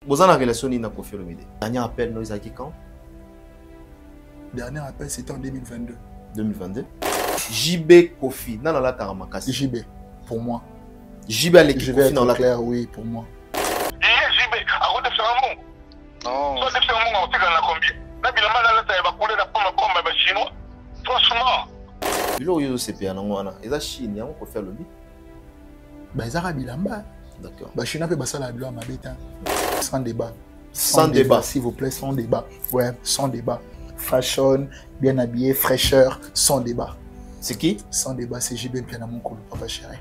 Vous avez une relation avec Kofi Olomide. Dernier appel, nous avons quand? Dernier appel, c'était en 2022. 2022. JB Kofi, dans la Karamakasi. JB, pour moi. JB à l'équipe. Je vais être clair, oui, pour moi. JB, avant de faire un mot. Non. Soit de faire un mot, on sait qu'on a combien. Là, il va couler la pomme chinois. Franchement. Bilo yo CPA nangwana. Eza Chine, yango Kofi Olomide. Bah, Zara Bilamba. D'accord. Bah, Chine peut passer la gloire, ma bête. Sans débat. Sans débat. S'il vous plaît, sans débat. Ouais, sans débat. Fashion, bien habillé, fraîcheur, sans débat. C'est qui? Sans débat, c'est JB Pianamon Kolo, papa chéri.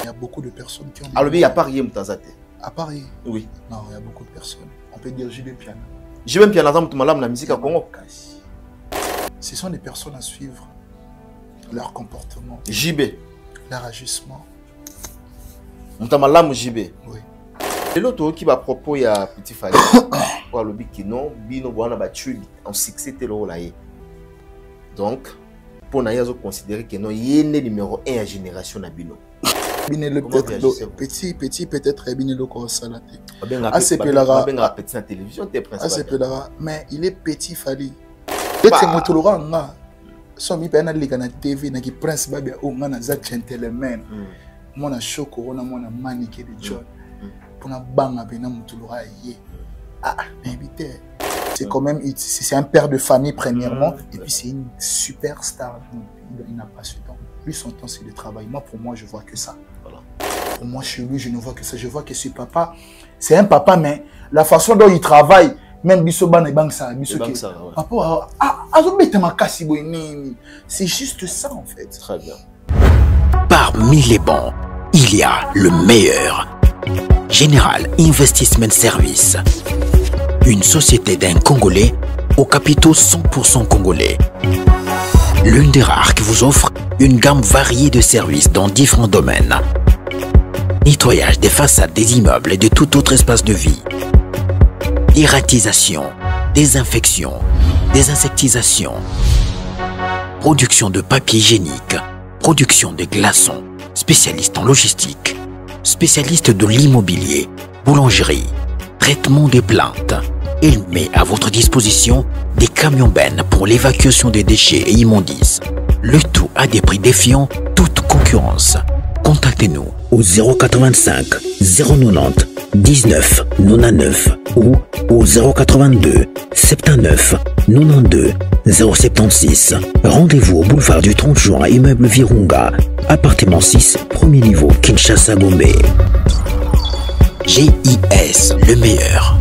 Il y a beaucoup de personnes qui ont... Alors, il y a Paris Mtazate. À Paris? Oui. Non, il y a beaucoup de personnes. On peut dire JB Piana. JB Piana, la musique à Congo. Ce sont des personnes à suivre. Leur comportement. JB. Leur agissement. Mtamalam JB. Oui. Et l'autre qui va propos, il y a Petit Fali. Pour le bikino, bino boana battu en succès tel là. Donc, pour nous considérer que non, il est numéro 1 à génération à bino. Binelo peut-être petit peut-être Binelo comme ça là. Assez peu la petit télévision t'es principal. Assez peu là, mais il est petit Fali. Peut-être motolora nga. So mi pena liga na TV na ki prince babia o nga na za gentleman. Mona shoko ona mona manike de John. Pour na banga pena motolora yé. Ah, invité. C'est quand même c'est un père de famille premièrement et puis c'est une superstar. Il n'a pas ce temps. Lui son temps c'est le travail. Moi pour moi je vois que ça. Voilà. Pour moi chez lui je ne vois que ça. Je vois que ce papa c'est un papa mais la façon dont il travaille même bisoban et bank ça papa c'est juste ça en fait. Très bien. Parmi les bons, il y a le meilleur. Général Investment Service. Une société d'un Congolais aux capitaux 100% congolais. L'une des rares qui vous offre une gamme variée de services dans différents domaines. Nettoyage des façades des immeubles et de tout autre espace de vie. Irratisation, désinfection, désinsectisation. Production de papier hygiénique, production de glaçons, spécialiste en logistique, spécialiste de l'immobilier, boulangerie, traitement des plaintes. Il met à votre disposition des camions-bennes pour l'évacuation des déchets et immondices. Le tout à des prix défiant toute concurrence. Contactez-nous au 085 090 19 99 ou au 082 79 92 076. Rendez-vous au boulevard du 30 juin, immeuble Virunga, appartement 6, premier niveau, Kinshasa, Gombe. GIS, le meilleur.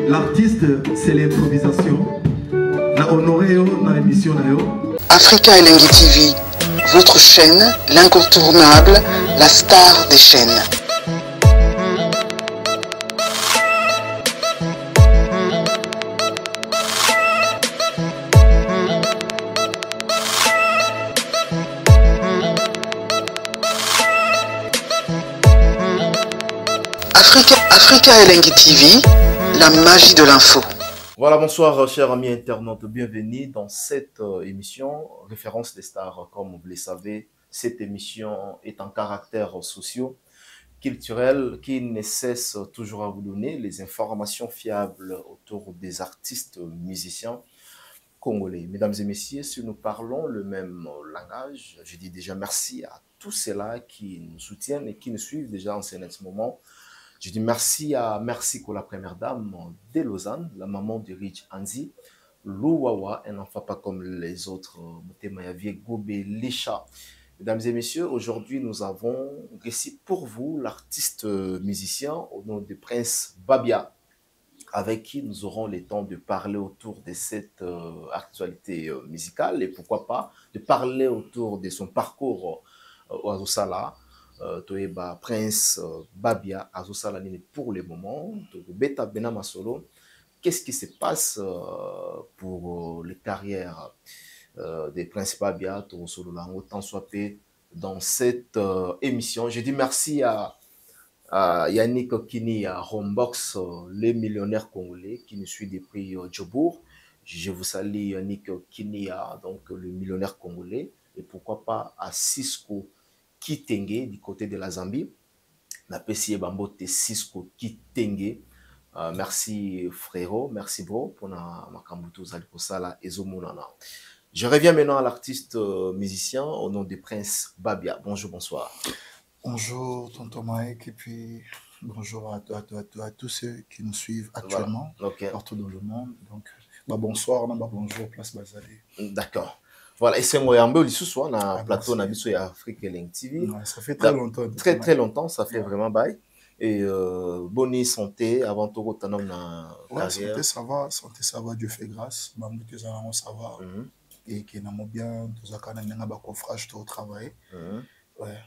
L'artiste, c'est l'improvisation. Na honoré dans l'émission. Africa Elengi TV, votre chaîne, l'incontournable, la star des chaînes. Africa Elengi TV, la magie de l'info. Voilà, bonsoir chers amis internautes, bienvenue dans cette émission, référence des stars. Comme vous le savez, cette émission est en caractère socio-culturel qui ne cesse toujours à vous donner les informations fiables autour des artistes musiciens congolais. Mesdames et messieurs, si nous parlons le même langage, je dis déjà merci à tous ceux-là qui nous soutiennent et qui nous suivent déjà en ce moment. Je dis merci à Merciko, la première dame de Lausanne, la maman de Rich Anzi, Louwawa, un enfant pas comme les autres, Moutemaya Vie, Gobe, Lécha, Mesdames et messieurs, aujourd'hui nous avons ici pour vous l'artiste musicien au nom de Prince Babia, avec qui nous aurons le temps de parler autour de cette actualité musicale et pourquoi pas de parler autour de son parcours au Azosala. Toeba Prince Babia Azosala pour le moment, Beta Benama Solo. Qu'est-ce qui se passe pour les carrières des Prince Babia, autant soit fait dans cette émission. Je dis merci à Yannick Kini, à Rombox, les millionnaires congolais qui nous suit depuis Djobourg. Je vous salue Yannick Kini, donc le millionnaire congolais, et pourquoi pas à Cisco Kitenge du côté de la Zambie. La PCE Bambote Cisco Kitenge. Merci frérot, merci bro pour ma kambuto zalikosala ezomonana. Je reviens maintenant à l'artiste musicien au nom de Prince Babia. Bonjour, bonsoir. Bonjour, tonton Mike, et puis bonjour à tous ceux qui nous suivent actuellement, voilà. Okay. Partout dans le monde. Donc, bonsoir, bonjour, place Bazali. D'accord. Voilà, et c'est moi, Yambe, ce soir, on a un plateau, on a vu sur Afrique Link TV. Ouais, ça fait très longtemps. Très longtemps, ça fait vraiment bail. Et bonne santé, avant tout, autant dans la carrière. Santé, ça va, Dieu fait grâce. Ça va. Et qui n'a bien, tout ça, coffrage au travail. Ouais.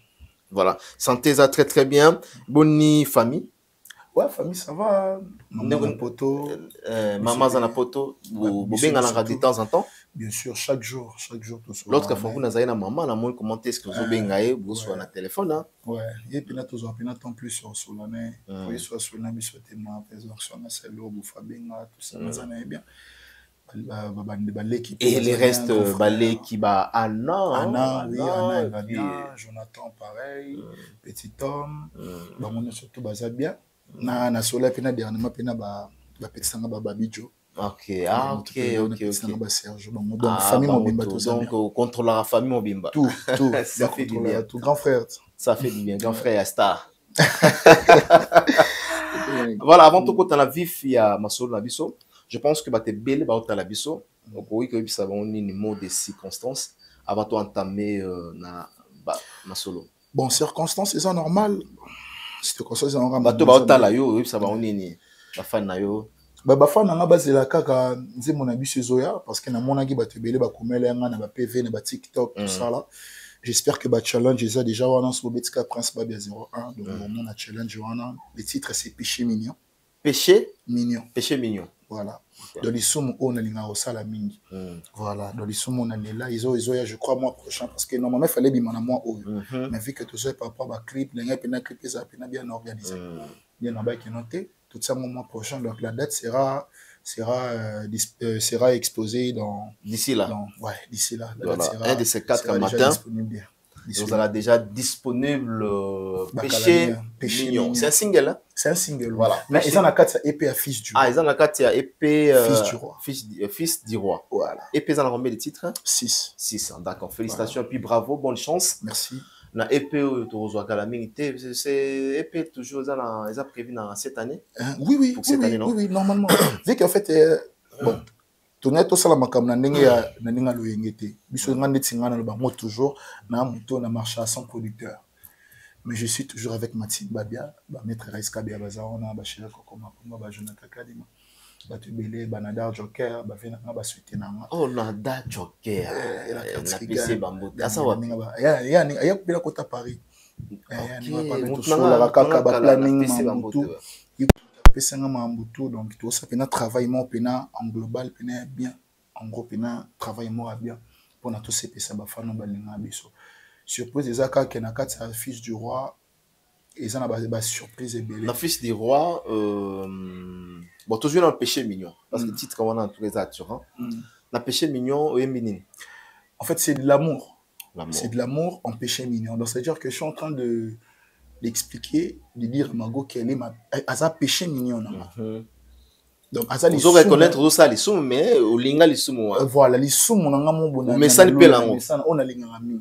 Voilà, santé ça très bien. Bonne famille. Ouais, famille ça va. Maman poto. Maman zana poto. Vous bien de temps en temps. Bien sûr, chaque jour tout ça. L'autre fois vous n'avez pas maman, la moins commenter ce que vous bien vous sur le téléphone là. Ouais, et puis là tout ça, puis là tant plus sur l'année. Puis soit sur l'année sur témoin, présentation na celle-là, vous fabinga tout ça, ça n'est bien. Et les restes ballet qui va Anna, oui, Anna elle va bien, Jonathan pareil, Petit Homme, on est surtout basé bien. Na sola pena dernièrement pena petit sanga Babidjo. OK. Donc famille Mobimba tout ça. Donc contrôle la famille Mobimba. Tout ça fait du bien. Tout grand frère. Ça fait du bien, grand frère à star. Voilà, avant tout quand on a vif il y a Masolo Nabiso. Je pense que tu es belle dans la biso. Donc oui que ça va on une mot de circonstances avant de entamer na solo. Bon, circonstances c'est normal. C'est comme ça on ba to ba otala yo ça va on nini ba fan na yo. Ba fan na bazela kaka nzemo na biso zoya parce que na mona ki ba te belle ba komela nga na ba PV na ba TikTok tout ça là. J'espère que ba challenge est déjà wana sur Betika Prince Babia 01 donc on a challenge wana. Le titre c'est Péché mignon. Péché mignon. Voilà. Dans les sommes, on a l'ingao salamingi. Voilà. Dans les sommes, on a là. Ils ont, je crois, mois prochain. Parce que normalement, il fallait bien mois haut. Mais vu que tout ça, par rapport à clip, les gars, clip, ça a bien organisé. Bien là-bas, qui est noté. Tout ça, mois prochain. Donc, la date sera exposée dans. D'ici là. Ouais, d'ici là. Voilà. Un de ces 4 matin. Vous allez déjà disponible Péché mignon. C'est un single, hein? C'est un single. Voilà. Mais ils ont la carte épée à Fils du Roi. Ah, ils ont la carte épée Fils du Roi. Voilà. Épée, ils ont combien de titres? 6. 6, d'accord. Félicitations et puis bravo, bonne chance. Merci. La épée, c'est épée toujours, ils ont prévu dans cette année? Oui. Pour cette année, non? Oui, normalement. Vu qu'en fait, bon. Tout ça la makam na ndenge ya na ndinga loyengete biso ngande tsingana le bango toujours na muto na marché à son producteur mais je suis toujours avec Mathieu Babia ba maître Raiska Bia bazana ba chéri kokoma ba Jonathan Kadima ba tubele ba Nadar Joker ba vena ba souhaiter na oh Nadar Joker na PC bambo asa wa ya kupela kota Paris ni ba ba tout la kaka ba planning mambutu pesanga mambutu donc tout ça pena travail mo pena en global pena bien en gros pena travail mo bien pour na tous ces pesa ba fano balinga biso surprise ezaka ke na kati ya Fils du Roi eza na ba surprise ebele la Fils du Roi bon toujours dans le Péché mignon parce que titre comme on a tous les acteurs la Péché mignon et minin en fait c'est de l'amour c'est de l'amour en péché mignon donc c'est à dire que je suis en train d'expliquer, de dire Mago qu'elle est à péché mignon. Donc, à ça, vous allez reconnaître tout ça, les sous, mais au linga les sous. Voilà, les sous, mon angamo bon. Mais ça ne peut pas. On a linga ami.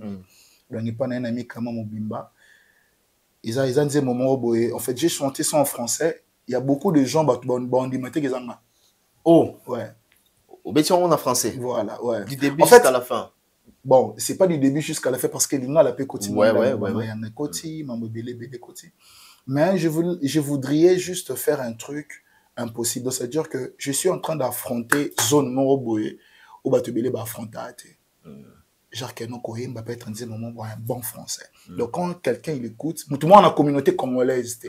Donc, n'est pas un ami comme mon bimba. Ils ont dit moment boy. En fait, j'ai chanté ça en français. Il y a beaucoup de gens qui m'ont dit oh, ouais. Au béton on en français. Voilà, ouais. Du début jusqu'à la fin. Bon, c'est pas du début jusqu'à la fin parce que l'Inga l'a fait côté. Mais je voudrais juste faire un truc impossible. C'est-à-dire que je suis en train d'affronter zone Moroboye où Batubele va affronter. Genre que nous Kohimba peut être un bon français. Donc quand quelqu'un il écoute, tout le monde dans la communauté congolaise.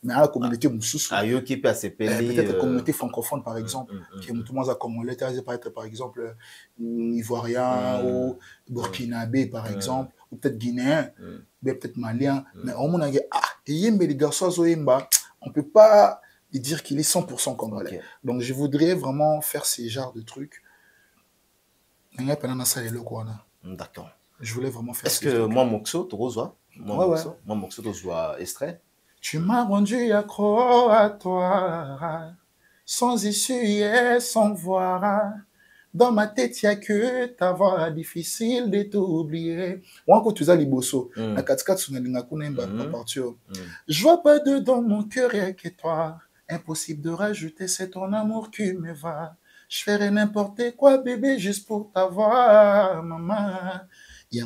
Mais à la communauté Moussoussou. Peut-être la communauté francophone, par exemple, qui est tout le monde à Congolais, peut-être par exemple Ivoirien ou Burkinabé, par exemple, ou peut-être Guinéen, peut-être Malien. Mais au moins, les garçons, on ne peut pas dire qu'il est 100% congolais. Donc je voudrais vraiment faire ces genres de trucs. D'accord. Je voulais vraiment faire. Est-ce que moi, Moxo, tu reçois? Moi, Moxo, tu reçois extrait? Tu m'as rendu accro à toi, sans issue et sans voir. Dans ma tête, il n'y a que ta voix difficile de t'oublier. Moi, quand tu as les bossos, je vois pas dedans mon cœur rien que toi. Impossible de rajouter, c'est ton amour qui me va. Je ferai n'importe quoi, bébé, juste pour t'avoir, maman. Je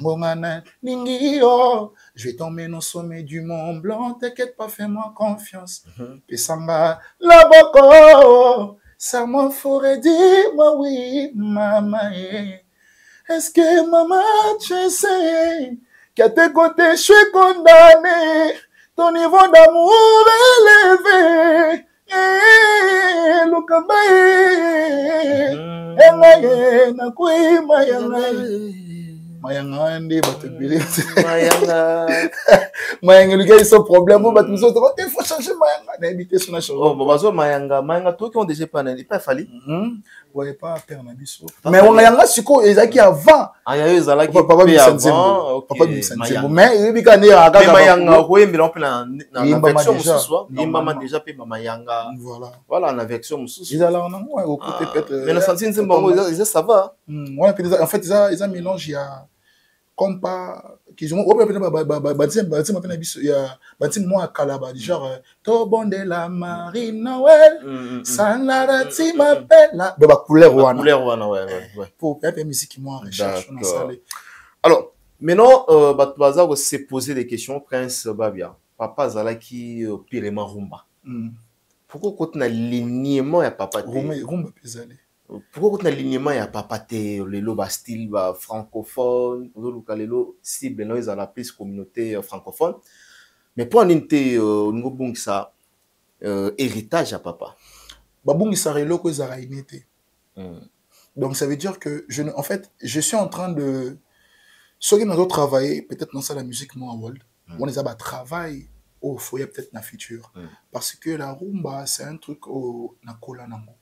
vais t'emmener au sommet du Mont Blanc, t'inquiète pas, fais-moi confiance. Pesamba, la boko, ça m'en ferait dire, moi oui, maman. Est-ce que maman, tu sais qu'à tes côtés, je suis condamné, ton niveau d'amour élevé. Mayanga ndi batubili Mayanga le gars ils sont problème bon batubili il faut changer Mayanga n'habiter sur la chose oh bazo Mayanga toi qui ont déjà pas n'est pas fallu ouais pas père na biso mais Mayanga siko ezaki avant ya ezalaki papa avant papa bisanzembo mais bikane aga Mayanga koyembela en plein na version mususu imama déjà pe Mayanga voilà na version mususu ezala na moi au côté peut-être mais na senti nzembo ça va ouais en fait ils a mélange ya comme pas qu'ils ont moi Kalaba genre to bonde la Marie Noël sans la ti m'appelle la couleur ouais pour faire musique moi recherche on a salé. Alors maintenant Batouaza va se poser des questions Prince Babia papa zalaki pirema rumba pourquoi quand on a l'alignement ya papa rumba pesale. Pourquoi quand l'alignement ya papa te lelo ba style ba francophone ozoluka lelo cible no ils ont la plus communauté francophone mais pour ninte ngo bungisa héritage à papa ba bungisa relo ko za rainité donc ça veut dire que en fait je suis en train de ceux qui nous ont travaillé peut-être dans ça la musique moi world on les a ba travail au foyer peut-être na futur parce que la rumba c'est un truc au na kola nango.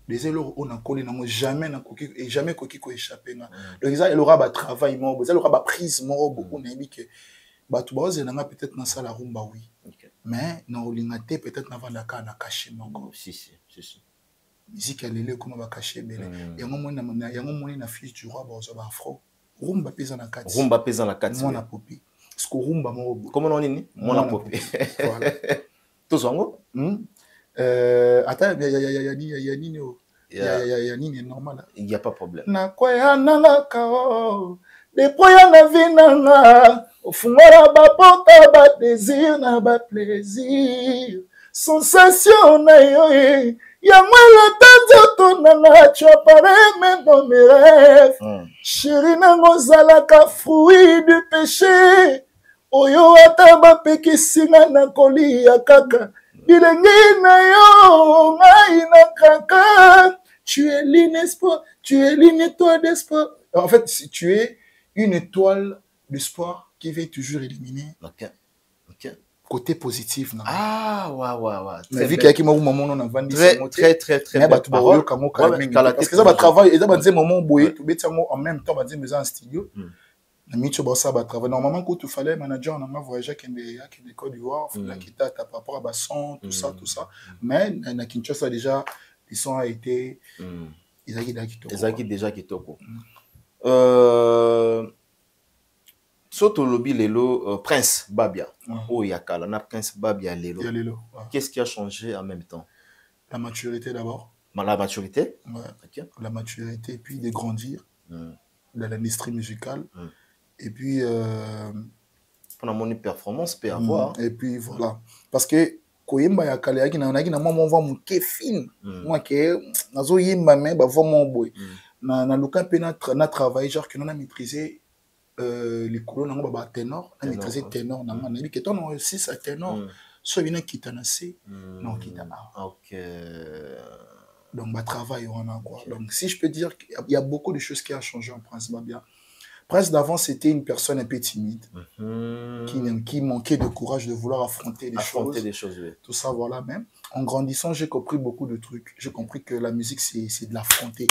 Les élèves on a collé n'ont jamais et jamais coquille ko échappé donc il aura ba travail mort il aura ba prise mort beaucoup n'aimi que ba tout base n'a peut-être dans ça la rumba oui mais na olingate peut-être na vandaka na caché moko si musique elle est comme ba caché belle yango moni na fils du roi ba afro rumba pesa na kati moi na popi parce que rumba moko comment on dit moi na popi voilà tout zongo attends il y a normal il y a pas de problème na kwaya nanga kao depoya na vinanga ofungara ba porta ba désir na ba plaisir sensation na yo ya mwela tanzo nanga tu apparais même dans mes rêves chérie nango zalaka fruit du péché oyo ata ba pekisinga na kolia kaka. Tu es l'inespoir, tu es une étoile d'espoir. En fait, si tu es une étoile d'espoir qui va toujours éliminer. Ok. Côté positif. Non? Ah, ouais. Mais vu qu'il y a qui m'a moment on a vendu très belle parole. Parce que ça va travailler, et ça va dire moment boyer, tu bêtes en même temps, va dire mais en studio. Ça va travailler. Normalement, quand tu fallait manager, on a voyagé avec des Côte d'Ivoire, il faut quitter par rapport à Basson, tout ça. Mais à Kinshasa, déjà, ils sont a été. Ils ont déjà quitté. Soto lobby lelo Prince Babia. Oh yakala na Prince Babia lelo. Qu'est-ce qui a changé en même temps? La maturité d'abord. La maturité. Ouais. Okay. La maturité, puis de grandir. dans l'industrie musicale. Et puis... Pour mon performance, peut avoir. Et puis voilà. Parce que, koyemba ya kale yaki na moi on va monter fin. Moi que nazo yemba mais ba vraiment boy. Na luka pe na travailler genre que on a maîtrisé les couleurs na ba ténor, on a maîtrisé ténor na man. Et que ton aussi ça ténor. So bien quitte na C, non quitte A. OK. Donc bah travail on a quoi. Donc si je peux dire qu'il y a beaucoup de choses qui a changé en Prince Babia. Prince d'avant, c'était une personne un peu timide, qui manquait de courage de vouloir affronter des choses. Oui. Tout ça, voilà. Même en grandissant, j'ai compris beaucoup de trucs. J'ai compris que la musique, c'est de l'affronter.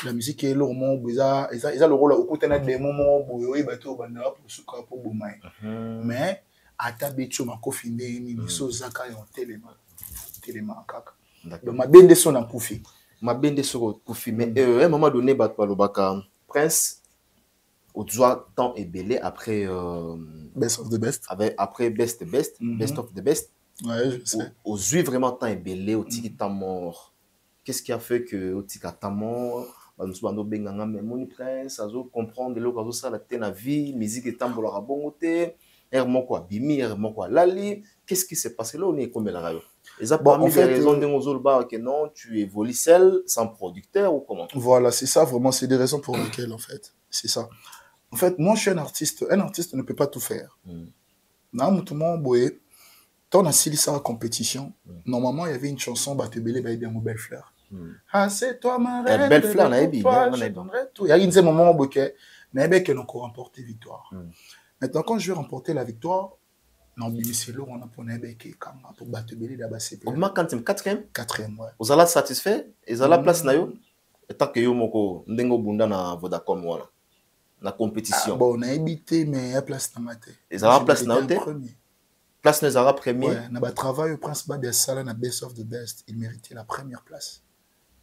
La musique est le moment où ils ont le rôle au côté des moments où ils ont mais à ta bête, ma cofine, ni sozaka et en téléma kaka. Donc ma bende son a koufi. Ma bende son a koufi. Mais à un moment donné, Prince. Au temps est belé après Best of the Best. Après Best of the Best. Ouais, je sais. Au zui vraiment temps est belé au tiki ta mort. Qu'est-ce qui a fait que au tiki ta mort nous sommes benganga mais mon Prince azo comprendre le kazo ça la tena vie musique est tambola rabongote ermo quoi bimi ermo quoi lali qu'est-ce qui s'est passé là on est comme la radio. Et ça parmi les raisons de nos bar que non tu évolues seul sans producteur ou comment. Voilà, c'est ça vraiment, c'est des raisons pour lesquelles en fait. C'est ça. En fait, moi, je suis un artiste. Un artiste ne peut pas tout faire. Compétition. Normalement, il y avait une chanson, Batebele, Baïbiamo, Belle Fleur. Ah, c'est toi, ma reine. Belle Fleur, je donnerai tout. Il y a un moment où il y a qui ont remporté victoire. Maintenant, quand je vais remporter la victoire, non, c'est là où on a pour Batebele, d'abord, c'est quatrième, ouais. Vous allez satisfait? Vous allez place na yo? Et tant que yo moko ndengo bunda na Vodacom wala. La compétition. Ah, bon, on a habité, mais il y a place dans ma tête. Ils ont place dans ma tête. Place dans la première. Ouais, on a travaillé au Prince Babia Sala, na Best of the Best. Il méritait la première place.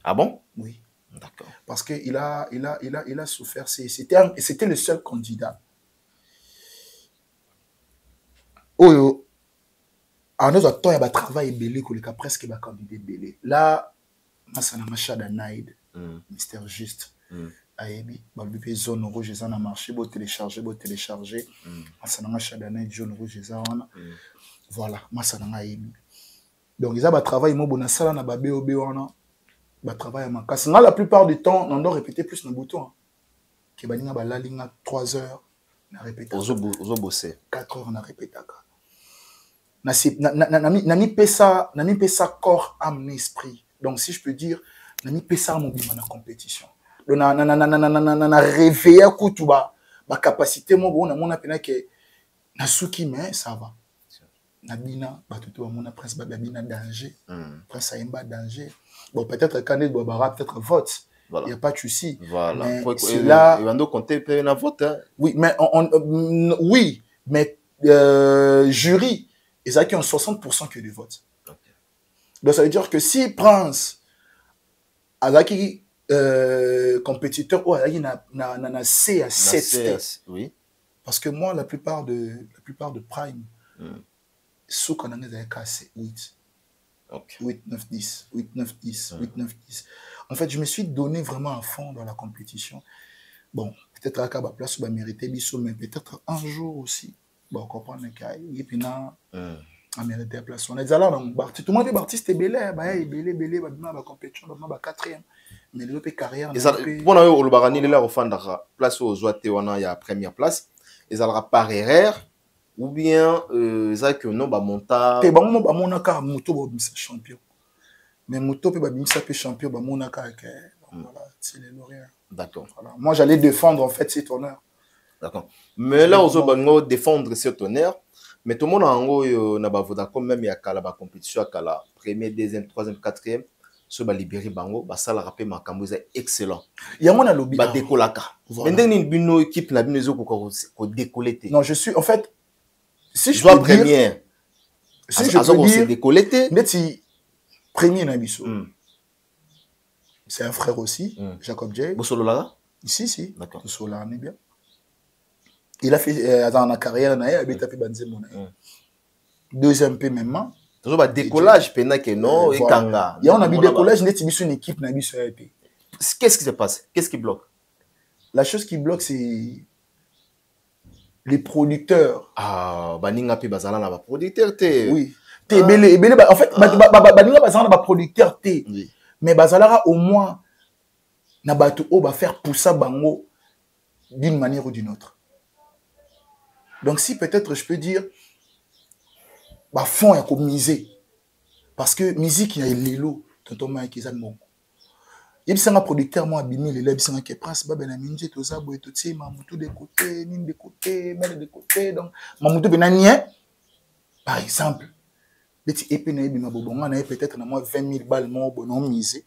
Ah bon? Oui. D'accord. Parce qu'il a souffert. C'était le seul candidat. Oh, en autre temps, il y a travail belé, qu'il y a presque un candidat belé. Là, Masana Machada Naïd, Mister Juste. Ayebi balupe zone rouge eza na marché bo télécharger masana chadana zone rouge eza wana voilà masana ayebi donc ils a ba travail mo bona sala na ba BOB wana ba travail makasi nga la plupart du temps on doit répéter plus na bouton ke baninga ba lalinga 3 heures na répéter ozo bosser 4 heures na répéter na mi pesa corps âme esprit donc si je peux dire na mi pesa mo bima na compétition. Donc, na réveillé kutu ba capacité mo bona mona pena ke na suki mais ça va na bina ba tuto mona Prince Babia bina danger Prince Aimba danger bon peut-être candidat Bobara peut-être vote il y a pas de souci voilà c'est là il va nous compter pe na vote hein? Oui mais oui mais jury ils ont 60% que des votes. Okay. Donc ça veut dire que si Prince Azaki compétiteur oh il na C à 7 oui parce que moi la plupart de Prime sous qu'on a des cas c'est 8 okay. 8 9 10 8 9 10 8 9 10 en fait je me suis donné vraiment à fond dans la compétition bon peut-être à la place où va mériter biso mais peut-être un jour aussi bon comprendre que et puis na à mériter la place on est là dans Barti tout le monde est artiste belé belé ba compétition ba 4e mais le carrière bon au Lubarani il est là au fond de la place aux Zoaté on a ya première place ils allera par erreur ou bien ça que non ba monta te ba monaka moto ba champion mais moto pe ba bimisa pe champion ba monaka que voilà c'est les lauréats. D'accord. Voilà. Moi j'allais défendre en fait cet honneur. D'accord. Mais là aux autres défendre cet honneur mais tout le monde en gros na ba Vodacom même ya kala ba compétition à kala premier deuxième troisième quatrième so ba libérer bango ba sala rapper makambo c'est excellent il y a mon lobby ba décolaka mais ndeni bino équipe na bino zo ko décoller. Non je suis en fait si je dois première si je peux dire décoller neti premier na biso c'est un frère aussi Jacob J Bosolola si d'accord Bosolola on est bien il a fait dans la carrière na il a tapé Banzemo deuxième P même toujours ba décollage pena que non et kanga il y a on a bi décollage net biso une équipe na biso été qu'est-ce qui se passe qu'est-ce qui bloque la chose qui bloque, c'est les producteurs. Ah, baninga pe bazala na ba producteur te. Oui. En fait, baninga bazala na ba producteur te. Oui. Mais bazala au moins na bato o ba faire pousser bango d'une manière ou d'une autre. Donc si peut-être je peux dire bah fond ya ko miser parce que musique ya lelo tonton Mike ezan bon. Il y a un producteur moi abimi les lèvres sont qui prince ba na minje to za boy to ti mamutu de côté ni de côté mère de côté donc mamutu benanien par exemple petit épée na bima bobonga na peut-être na moi 20 000 balles mo bonon misé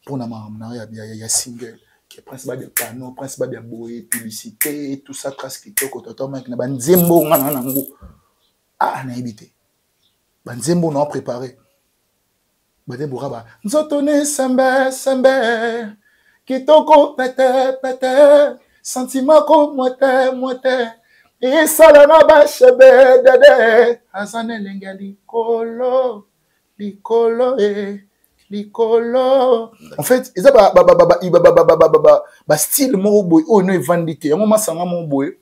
pour na ya single qui prince ba de panneau prince ba de boy publicité tout ça trace qui toko tonton Mike na banzembo ngana nango ah na éviter banzembo non préparé. Bade Bouraba, Nzotone sembe sembe, kitoko pete pete, sentiment ko moite, et salana ba chebe dede, azane lenga likolo, likolo. En fait, ils ba style mo boy, oh no vandité, un moment sanga mon boy,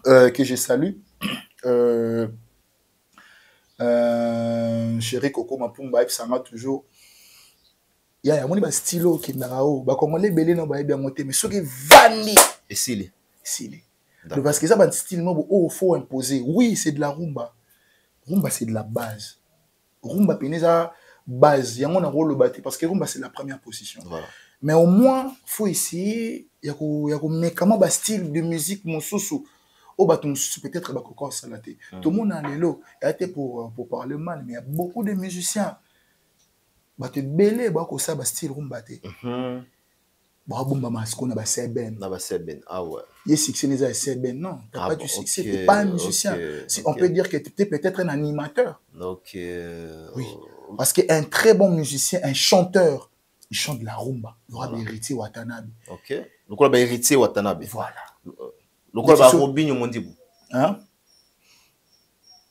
que je salue, chéri Coco Mapumba sanga toujours ya moni ba stylo ki ndao ba congolais belé no ba bien monter mais ce qui vandi et s'il parce que ça ba style no oh faut imposer oui c'est de la rumba c'est de la base rumba peneza base yango na rôle batté parce que rumba c'est la première position voilà. Mais au moins faut essayer ya ko mekama ba style de musique mosusu oh bah peut-être bah encore ça là tout le monde a l'élo a été pour parler mal mais il y a beaucoup de musiciens bah te belé bah que ça bah style rumba té bah bomba masco na ba seben ah ouais il succès les a seben non t'as pas du succès t'es pas un musicien si on peut dire que tu es peut-être un animateur oui parce que un très bon musicien un chanteur il chante de la rumba il aura héritier Watanabe donc on a héritier Watanabe voilà. Le quoi va Robinho Mondibu? Hein?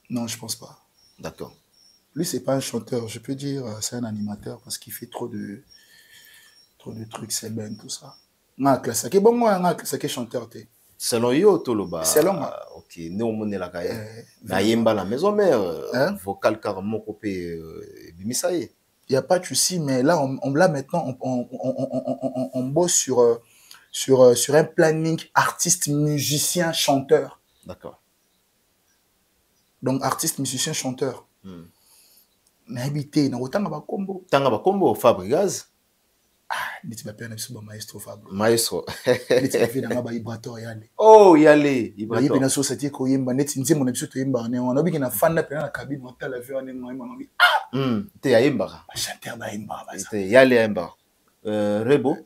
Non, je pense pas. D'accord. Lui, c'est pas un chanteur, je peux dire, c'est un animateur parce qu'il fait trop de trucs, c'est ben tout ça. C'est bon moi, c'est chanteur t'es. Selon yo toloba. Selon moi. OK, nous on est là quand na yemba la maison mère vocal carrément coupé bimisaye. Il y a pas de souci mais là là maintenant on bosse sur un planning artiste, musicien, chanteur. D'accord. Donc, artiste, musicien, chanteur. Mais habité, dans autant de combo. Tant de combo, Fabregas. Ah, tu vas perdre un maestro Fabregas. Maestro. Tu vas faire un vibrato, yale. Oh, yale. Il y a une société qui est en net, mon épisode est en on a vu qu'il y a un fan de la cabine, on t'a la vu en émotion. Ah! T'es à Yemba. Chanteur d'Aimba. T'es yale Yemba. Rebo.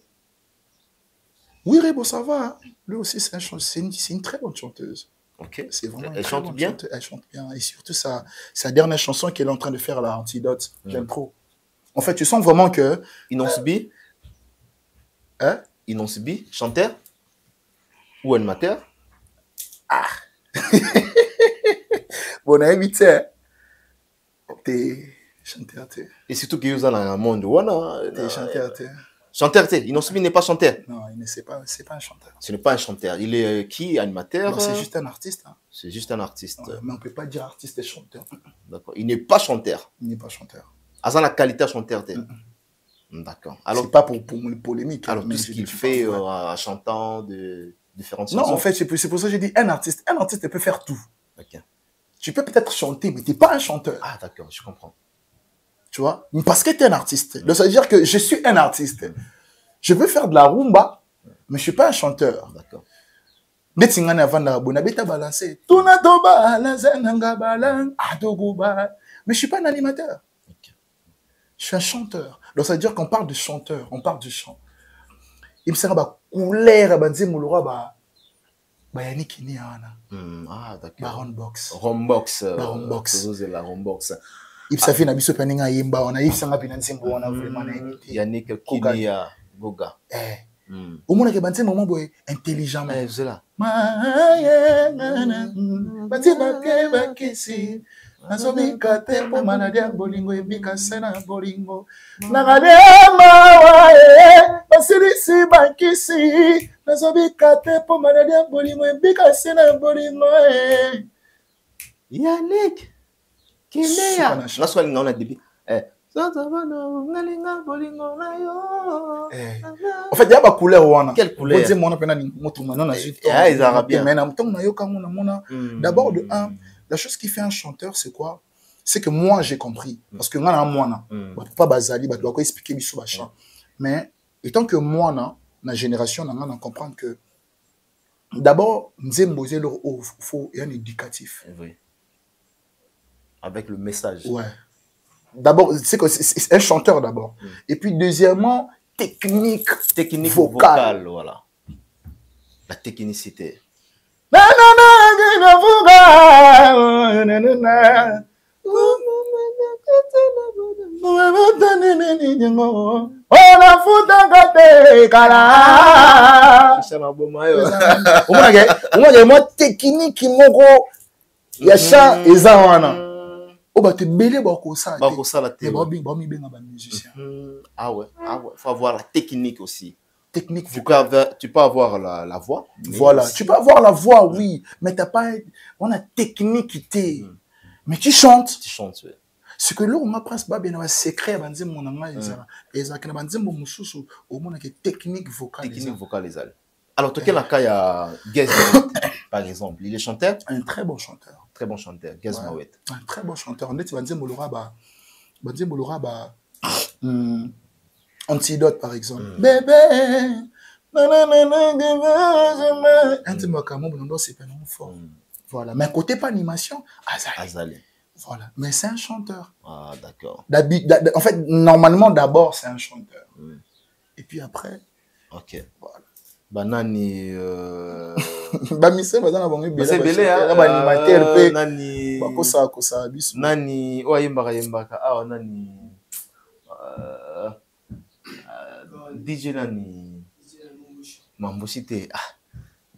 Oui, Rebo, ça va. Lui aussi, c'est une très bonne chanteuse. Ok. C'est vraiment elle chante bien. Elle chante bien. Et surtout, sa dernière chanson qu'elle est en train de faire, la Antidote, j'aime trop. En fait, tu sens vraiment que... Inonsbi. Hein? Inonsbi, chanteur ou animateur? Ah. Bon, on a invité. T'es chanteur, t'es. Et surtout qu'il y a dans le monde. T'es chanteur, t'es. Chanteur, Inonsbi n'est pas chanteur. Non, c'est pas un chanteur. Ce n'est pas un chanteur. Il est qui? Animateur? C'est juste un artiste. Hein. C'est juste un artiste. Ouais, mais on ne peut pas dire artiste et chanteur. D'accord. Il n'est pas chanteur. Il n'est pas chanteur. Azan la qualité chanteur. D'accord. Alors, c'est pas pour une polémique. Alors, tout ce qu'il fait en chantant de différentes chansons. Non, en fait, c'est pour ça que j'ai dit un artiste. Un artiste peut faire tout. Ok. Tu peux peut-être chanter, mais tu n'es pas un chanteur. Ah, d'accord, je comprends. Tu vois? Parce que tu es un artiste. Donc, ça veut dire que je suis un artiste. Je peux faire de la rumba, mais je ne suis pas un chanteur. D'accord. Mais je ne suis pas un animateur. Okay. Je suis un chanteur. Donc, ça veut dire qu'on parle de chanteur, on parle de chant. Il me semble que ah, d'accord. Baron Box. Rombox. Baron Box. C'est la Rombox. Il s'affiche na biso peninga yemba on a Yves Sanga Pinanzimbo on a vraiment invité Yannick Kinia Goga. Au moins, il y a un moment intelligent. C'est là. Nazobika tempo manadia bolingo ebika sena bolingo nagadema wae basilisi bankisi nazobika tempo manadia bolingo ebika sena bolingo Yannick Kineya naswa linga on a début en fait il y a ba couleur wana quelle couleur on dit mon pena ni motu maintenant na juste les arabiens mais na mtongo na yoka mona d'abord de un. La chose qui fait un chanteur, c'est quoi? C'est que moi, j'ai compris. Parce que moi, pas Bazali, je dois expliquer sur le chant. Mais étant que moi, la génération, on comprend que d'abord, il faut un éducatif. Oui. Avec le message. Ouais. D'abord, c'est un chanteur d'abord. Et puis, deuxièmement, technique vocale. Voilà. La technicité. technique ya chant eza wana o ba te belé ba ko ça musicien. Ah ouais, faut avoir la technique aussi. Technique. Tu peux avoir la voix. Voilà, aussi... tu peux avoir la voix, oui, mais t'as pas... On a technique qui t'est... Mais tu chantes. Tu chantes, oui. Ce que là, on a presque pas bien un secret, on dit mon amour, et ça, on dit mon moussou, au moins que technique vocale. Technique vocale, alors, tu as cas, Guess par exemple, il est chanteur. Un très bon chanteur. Très bon chanteur, Guess Mawet. Un très bon chanteur. On dit, tu vas dire, Antidote, par exemple. Bébé, c'est pas fort. Voilà. Mais côté pas animation, Azali. Voilà. Mais c'est un chanteur. Ah, d'accord. En fait, normalement, d'abord, c'est un chanteur. Et puis après. Ok. Voilà. Banani. Bamise, bazana bangi bela. C'est belé, hein. Animateur, nani. Bakosa, biso. Nani. Yembaka. Ah, nani. DJ Nani Mamboshi te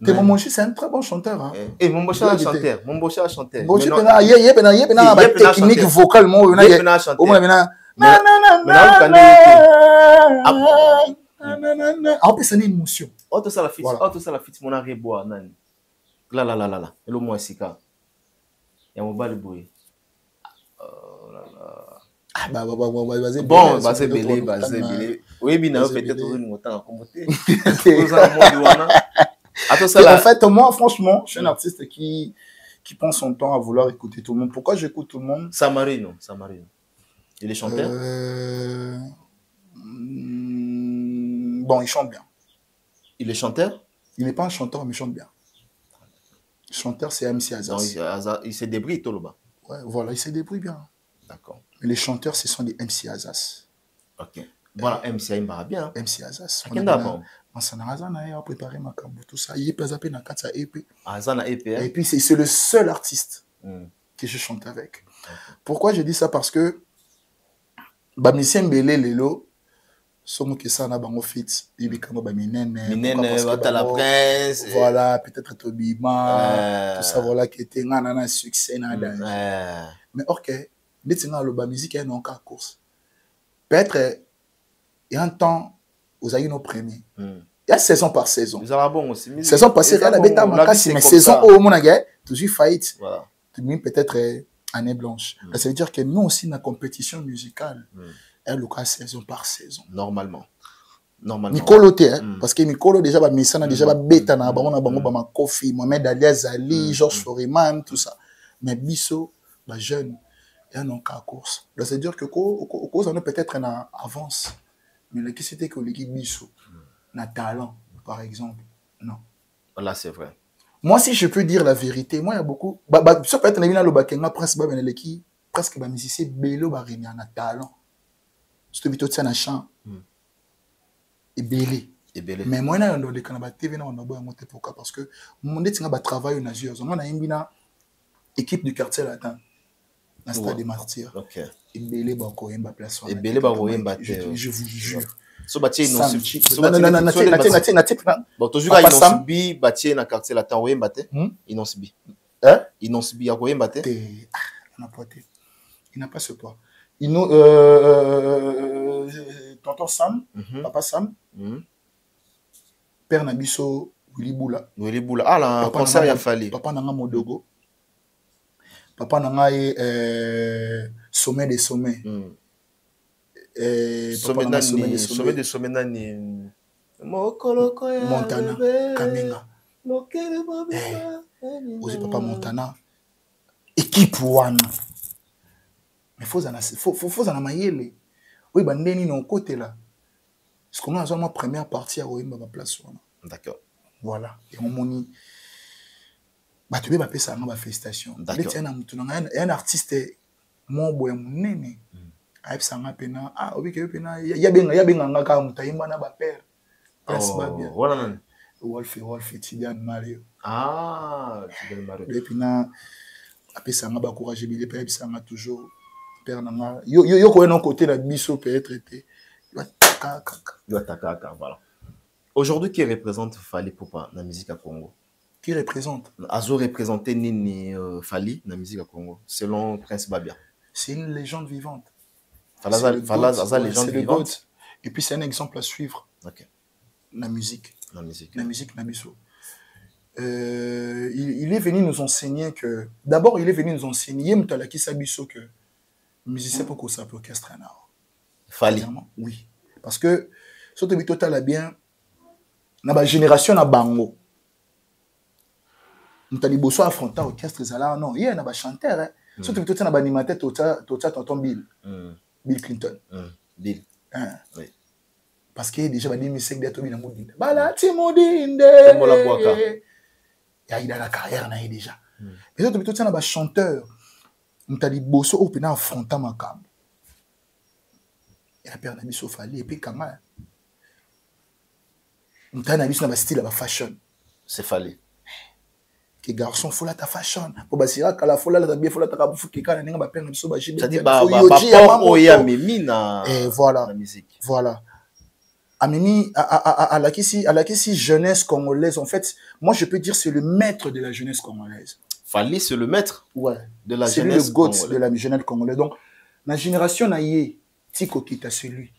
Mamboshi c'est un très bon chanteur hein. Et Mamboshi a chanteur Mamboshi pena technique vocale mo na au moins na en plus c'est une émotion auto ça la fit mon arreboa nani la et le moi sika ya mobali boy bon, c'est belé. Oui, bien, peut-être en fait, moi, franchement, je suis un artiste qui prend son temps à vouloir écouter tout le monde. Pourquoi j'écoute tout le monde? Samarino. Il est chanteur? Bon, il chante bien. Il est chanteur? Il n'est pas un chanteur, mais il chante bien. Le chanteur, c'est MC Azaz. Il se débrouille, tout là-bas. Ouais, voilà, il se débrouille bien. D'accord. Mais les chanteurs, ce sont des MC Azaz. Ok. Voilà, MC Aïmara bien. MC Azaz. On s'en a préparé ma cambo, tout ça. Il est pas zappé dans 4 EP. EP. Et puis, c'est le seul artiste que je chante avec. Pourquoi je dis ça? Parce que Bamisien Mbele Lelo, somme que ça n'a pas fit. Il est comme Minene, la Prince. Voilà, peut-être Tobima, tout ça, voilà, qui était un succès. Mais ok. La musique est non qu'à course. Peut-être, il y a un temps, vous avez nos premiers. Il y a saison par saison. Vous avez bon aussi. Saison passée, il y a la bêta, mais saison au monde, toujours fight. Peut-être année blanche. Ça veut dire que nous aussi, la compétition musicale, elle est saison par saison. Normalement. Nicolo, parce que Nicolo, déjà, déjà, bêta, ma Kofi, Mohamed Ali Azali, Georges Foreman, tout ça. Mais Bisso, jeune. Et non qu'à course. C'est-à-dire que cause on est peut-être en avance. Mais la question c'est que l'équipe Bissou n'a talent, par exemple. Non. Là, c'est vrai. Moi, si je peux dire la vérité, moi, il y a beaucoup. Ça peut être le bakenga presque l'équipe presque musicien Bélo Barigna n'a talent. C'est plutôt ça na chant. Et Bélé. Mais moi, dans le canal TV, on a besoin de pourquoi parce que mon détinga va travailler au Azur. On a une équipe du quartier latin. Stade des martyrs. Ok. Et Bélé Bako Yemba place. Et Bélé Bako Yemba. Je vous jure. So batie non subi. Bon, toujours ils non subi batie na quartier la temps oyemba te. Ils non subi. Hein? Ils non subi ya oyemba te. On n'a pas été. Il n'a pas ce poids. Il nous tonton Sam, papa Sam. Père Nabiso Willy Boula. Willy Boula. Ah là, concert il a fallu. Papa nanga Modogo. Papa nanga sommet des sommets. Sommet des sommets nani. Montana, Kaminga. Osé papa Montana. Équipe wana. Mais faut en mayele. Oui, bandeni non côté là. Parce qu'on a seulement première partie à Oimba ma place wana. D'accord. Voilà. Et on moni. Bah tu veux m'appeler ça ma félicitation. D'accord. Un artiste mon boy nene. Aïe ça m'a pena. Ah oui que pena. Ya benga ngaka mutaimba na ba père. Oh, voilà non. Wolf Tidian Mario. Ah, Tidian Mario. Et puis na appeler ça m'a encourager bien père ça m'a toujours père nanga. Yo ko non côté la biso peut être traité. Voilà. Aujourd'hui, qui représente Fally Ipupa dans la musique à Congo? Qui représente? Azo représenté Nini Fally dans la musique à Congo, selon Prince Babia. C'est une légende vivante. Falaza légende vivante. Et puis c'est un exemple à suivre. Ok. La musique. La musique. Nabiso. Il est venu nous enseigner que... D'abord, il est venu nous enseigner Mtalaki Sabiso que musicien pour qu'on s'appelle orchestre. Fally. Oui. Parce que, surtout total a bien, dans la génération na bango. Mtali bosso affronta orchestre zala non, il y a un chanteur. Surtout total na animateur total tonton Bill. Bill Clinton. Bill. Oui. Parce que déjà ba 2005 d'être bien modinde. Bala timodinde. Mola Boaka. Il a la carrière na déjà. Mais surtout total na chanteur. Mtali bosso au pena affronta makam. Il a perdu Nabiso Fally et puis Kama. Mtali Nabiso na style la fashion. C'est Fally. Que garçon faut la ta fashion. Pour basira kala faut la bien faut la ta kabufu ki kana ninga ba perdre Nabiso ba jibe. Ça dit ba oya mimi na voilà. La musique. Voilà. Amimi à la kisi jeunesse congolaise en fait, moi je peux dire c'est le maître de la jeunesse congolaise. Fally c'est le maître. Ouais. De la jeunesse. C'est le goat de la jeunesse congolaise. Donc la génération naïe Tiko Kita c'est lui.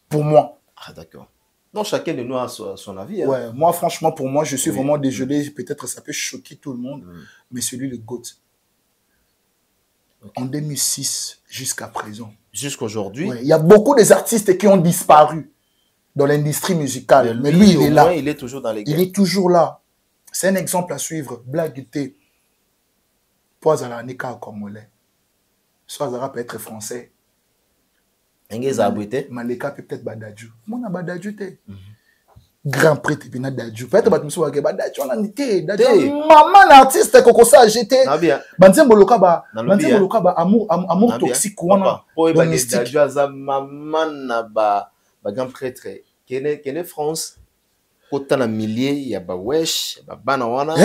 Pour moi. Ah d'accord. Non, chacun de nous a son avis. Hein. Ouais, moi franchement, pour moi, je suis vraiment désolé. Peut-être ça peut choquer tout le monde, mais c'est lui le GOAT. Okay. En 2006 jusqu'à présent. Jusqu'aujourd'hui. Ouais, il y a beaucoup d'artistes qui ont disparu dans l'industrie musicale. Mais lui, il est là. Il est toujours dans les games. Il est toujours là. C'est un exemple à suivre. Blague T. Poisala Nika congolais. Soit peut être français. Maleka peut-être Badadjou. Moi, on a Badadjou. Grand prêtre, puis on a Badadjou. Peut-être que Badadjou, on a été. Maman, l'artiste, qu'on s'est jeté. Banzem Boloka, amour toxique. Badadjou, maman, grand prêtre. Quelle est France? Autant de milliers, il y a Bawesh, il y a Banawana.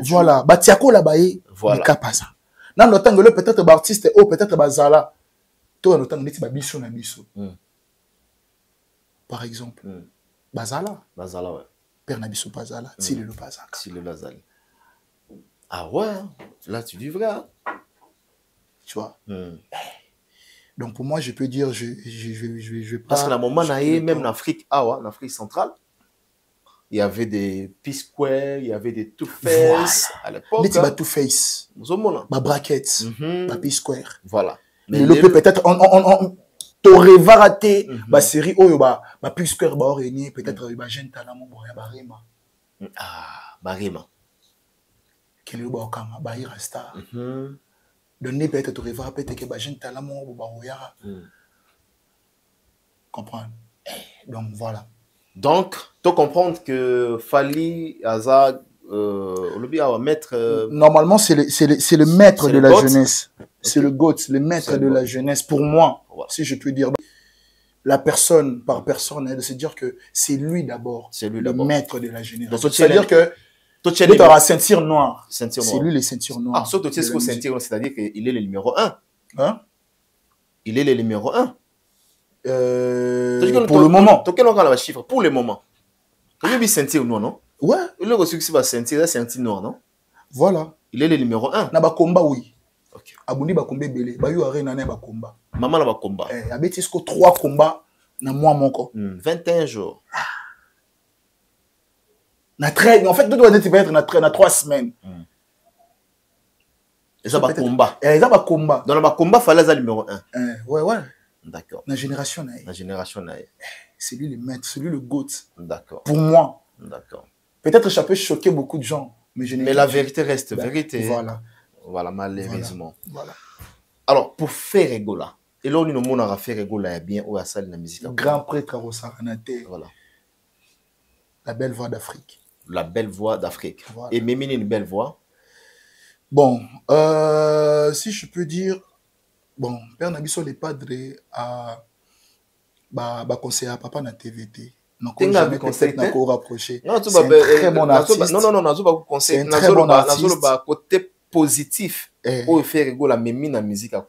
Voilà. Batiako là-bas, voilà. Dans le temps, peut-être artiste ou peut-être bazala. Toi, le temps, on biso na biso. Par exemple, bazala. Bazala, ouais. Père Nabiso bazala. Si le bazala. Si le bazala. Ah ouais, là tu dis vrai. Tu vois. Donc pour moi, je peux dire, je pas. Parce qu'à un moment, même en Afrique, en Afrique centrale, il y avait des P-Square, il y avait des Two-Face à l'époque. Il y avait Two-Face, Brackets, P-Square. Voilà. Mais le peut-être, on t'aurait raté la série, P-Square, peut-être, jeune talent, Barima. Ah, Barima. Quel est le Bakama, Bahira Star. Donner peut-être, t'aurais raté, peut-être, jeune talent, Baroyara. Comprendre. Donc voilà. Donc, tu comprends que Fally Azag, maître. Normalement, c'est le maître de la jeunesse. C'est le GOAT, le maître de la jeunesse. Pour moi, si je peux dire, la personne par personne, de se dire que c'est lui d'abord, le maître de la jeunesse. C'est-à-dire que tu as la ceinture noire. C'est lui les ceintures noires. Ah, sauf que tu sais ce que ceinture, c'est-à-dire qu'il est le numéro 1. Hein? Il est le numéro 1. Pour le moment. Quel est le chiffre? Pour le moment. Tu as vu sentir noir, non? Ouais. Le reçu qui va sentir, c'est un petit noir, non? Voilà. Il est le numéro 1. Na ba combat, oui. Ok. Abouni ba combat belé. Ba yu arena na ba combat. Maman na ba combat. Abetisco 3 combats na moi mon corps. 21 jours. Na très, en fait, tout doit être na 3 semaines. Et ça va combat. Et ça va combat. Dans le combat, il fallait le numéro 1. Ouais. D'accord. La génération naïe. La génération naïe. C'est lui le maître, c'est lui le GOAT. D'accord. Pour moi. D'accord. Peut-être ça peut choquer beaucoup de gens. Mais la vérité reste vérité. Voilà. Voilà, malheureusement. Voilà. Alors, pour faire Egola, et là, on a fait Egola bien ou à salle de la musique. Grand prêtre Rosaranate. Voilà. La belle voix d'Afrique. La belle voix d'Afrique. Voilà. Et Mémine, une belle voix. Bon, si je peux dire, bon, Père Nabiso les padres a conseillé à papa na TVT. Non, quand jamais peut-être n'a pas rapproché. C'est un très bon artiste. Non, pas conseil. C'est un très bon artiste. Côté positif, au faire Egola, Mémine la musique à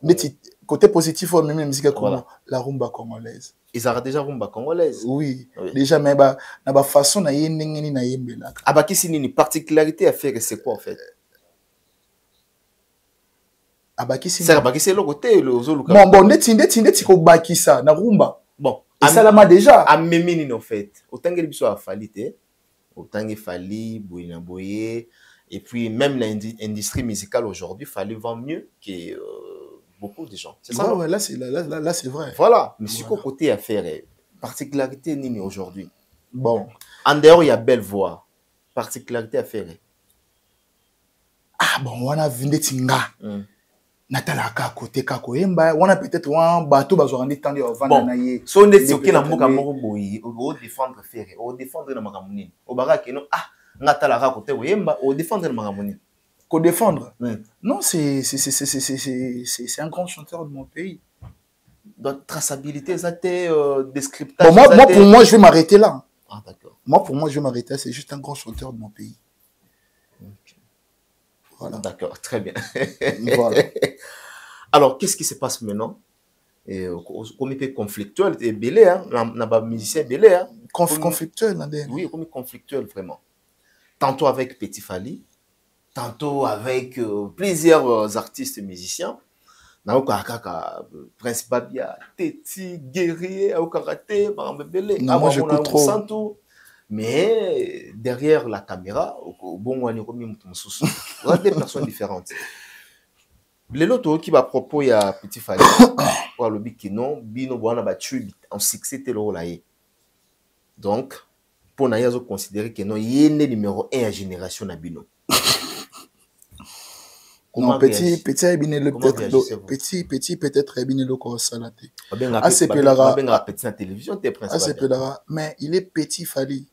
côté positif, au Mémine la musique à Congo, la rumba congolaise. Ils ont déjà rumba congolaise. Oui. Déjà, mais na ba façon na yendengeni na yembela. Ah bah qui c'est une particularité à faire, c'est quoi en fait? C'est le côté le zoluka. Bon, ndeti ko bakisa na rumba. Bon, et ça l'a déjà. À Mémine en fait. Autant que biso a falité, autant que fali boyina boyé et puis même l'industrie musicale aujourd'hui fallait vendre mieux que beaucoup de gens. C'est ça. Ouais, là c'est vrai. Voilà, mais sur quel côté à faire particularité nini aujourd'hui. Bon, en dehors il y a belle voix. Particularité à faire. Ah bon, on a vu tinga. Natalaka côté kako yemba on a peut-être un bateau bazo andi tandi au vendre na ye so ndeti okina mboka moko boyi o défendre faire o défendre na makamuni o baraka no natalaka côté yemba o défendre na makamuni ko défendre non c'est un grand chanteur de mon pays. Donc traçabilité ça t'est descriptage. Bon, moi pour moi je vais m'arrêter là. Ah d'accord. Moi pour moi je vais m'arrêter, c'est juste un grand chanteur de mon pays. Voilà. D'accord, très bien. Voilà. Alors, qu'est-ce qui se passe maintenant? Comme il peut conflictuel, et belé, hein, n'a pas musicien belé, hein. Conflictuel, oui, comme conflictuel vraiment. Tantôt avec Petit Fally, tantôt avec plusieurs artistes musiciens. Naoka kaka Prince Babia, Teti, Guerrier, au karaté, belé. Moi j'écoute trop. Mais derrière la caméra, bon, on a des personnes différentes. Les autres qui va propos il y a Petit Fally pour le big non bino boana battu en succès tel rôle là. Donc pour naïazo considérer que non il est né numéro 1 à génération na bino. Non, petit bine le peut-être petit peut-être bine le ko salate. Assez pelara petit na télévision t'es principal. Assez pelara mais il est Petit Fally.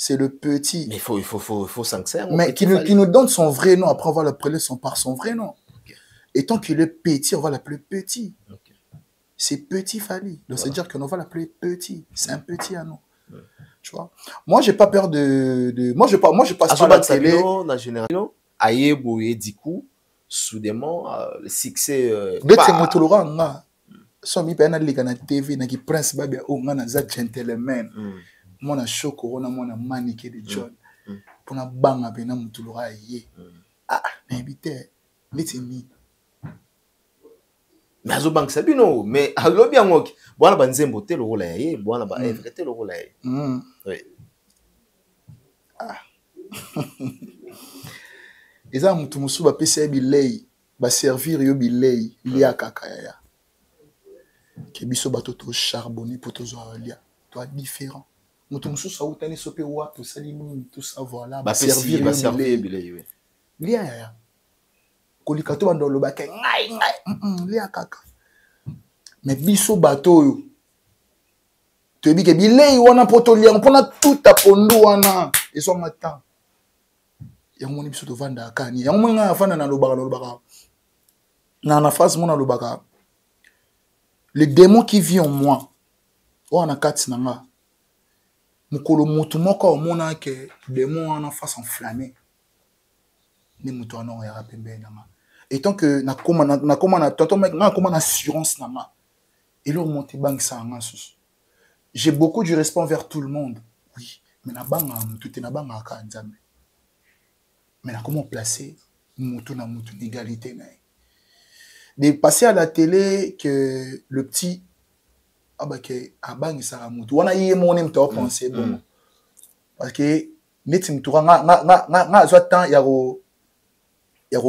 C'est le petit. Mais il faut sanctionner. Mais qui nous donne son vrai nom. Après, on va l'appeler par son vrai nom. Okay. Et tant qu'il est petit, on va l'appeler Petit. Okay. C'est Petit Fally. Donc, voilà. C'est-à-dire qu'on va l'appeler Petit. C'est un petit à nous. Tu vois? Moi, j'ai pas peur de... Moi, je passe pas à la télé. La génération, Ayebo et Dikou, soudainement, le succès... Dès que c'est Motolora, on a... Somi pe na liga na TV, na ki Prince Babia, on a za gentleman. Mona Shoko, on a mona Maniké de John. Pour na banga pe na Motolora ye. Ah, n'habite, l'etini. Mais azo bank sabino, mais alobi angok. Boana ba nzembo te lo rola ye, boana ba everté lo rola ye. Oui. Ah. Eza mutu musu ba pesa bilei, ba servir yo bilei, lia kakaya. Que biso bato to charbonné pour to zoalia. Toi différent. Mutu musu sa utani sope wa to salimi tout ça voilà, ba servir bilei oui. Lia ya. Kolikato bando lo ba ke ngai lia kaka. Mais biso bato yo. Tu dis que bilei wana poto lia, on pona tout a pondu wana. Ils sont matin. Ya moni biso to vanda akani. Ya moni nga fana na lo baka. Na phase mona lo baka. Le démon qui vit en moi, on a quatre nanga. Mukolo mutu moko mona ke démon en face enflammé. Ni mutu anon ya rapembe nanga. Et tant que na koma na tonton mec na koma na assurance nanga. Et leur monter banque ça en sous. J'ai beaucoup de respect envers tout le monde. Oui, mais na banga tout est na banga ka nzambe. Mais na comment placer mutu na mutu égalité na. De passer à la télé que le petit ah bah que a bang ça mutu. Wana yé mon aime toi penser bon. Parce que neti mutu nga zo temps ya ro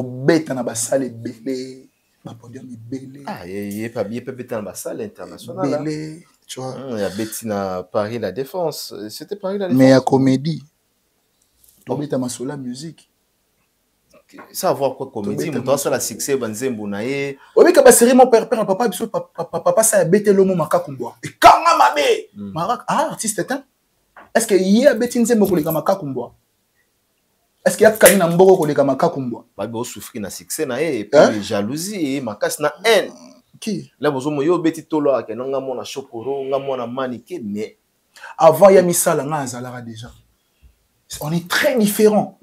beta na ba salle belé, ba podium belé. Ah, il pas bien peut beta na ba salle internationale. Belé, tu vois. Il y a Bettina Paris La Défense. C'était Paris La Défense. Mais à comédie. Tu beta ma la musique. Ça a voir quoi comédie, mais toi ça la succès banzembo na ye. Oui, que ba série mon père papa ça a bêté le mot makakumbo. Et kanga mabe. Marak artiste éteint. Est-ce que y a bêté nzembo ko le makakumbo? Est-ce qu'il y a Kanina Mboro ko le makakumbo? Ba bo souffrir na succès na ye et puis jalousie et makas na haine. Qui? Là bozo mo yo beti tolo ake nga mona chokoro, nga mona manike mais avant il y a misala nga azalara déjà. On est très différents.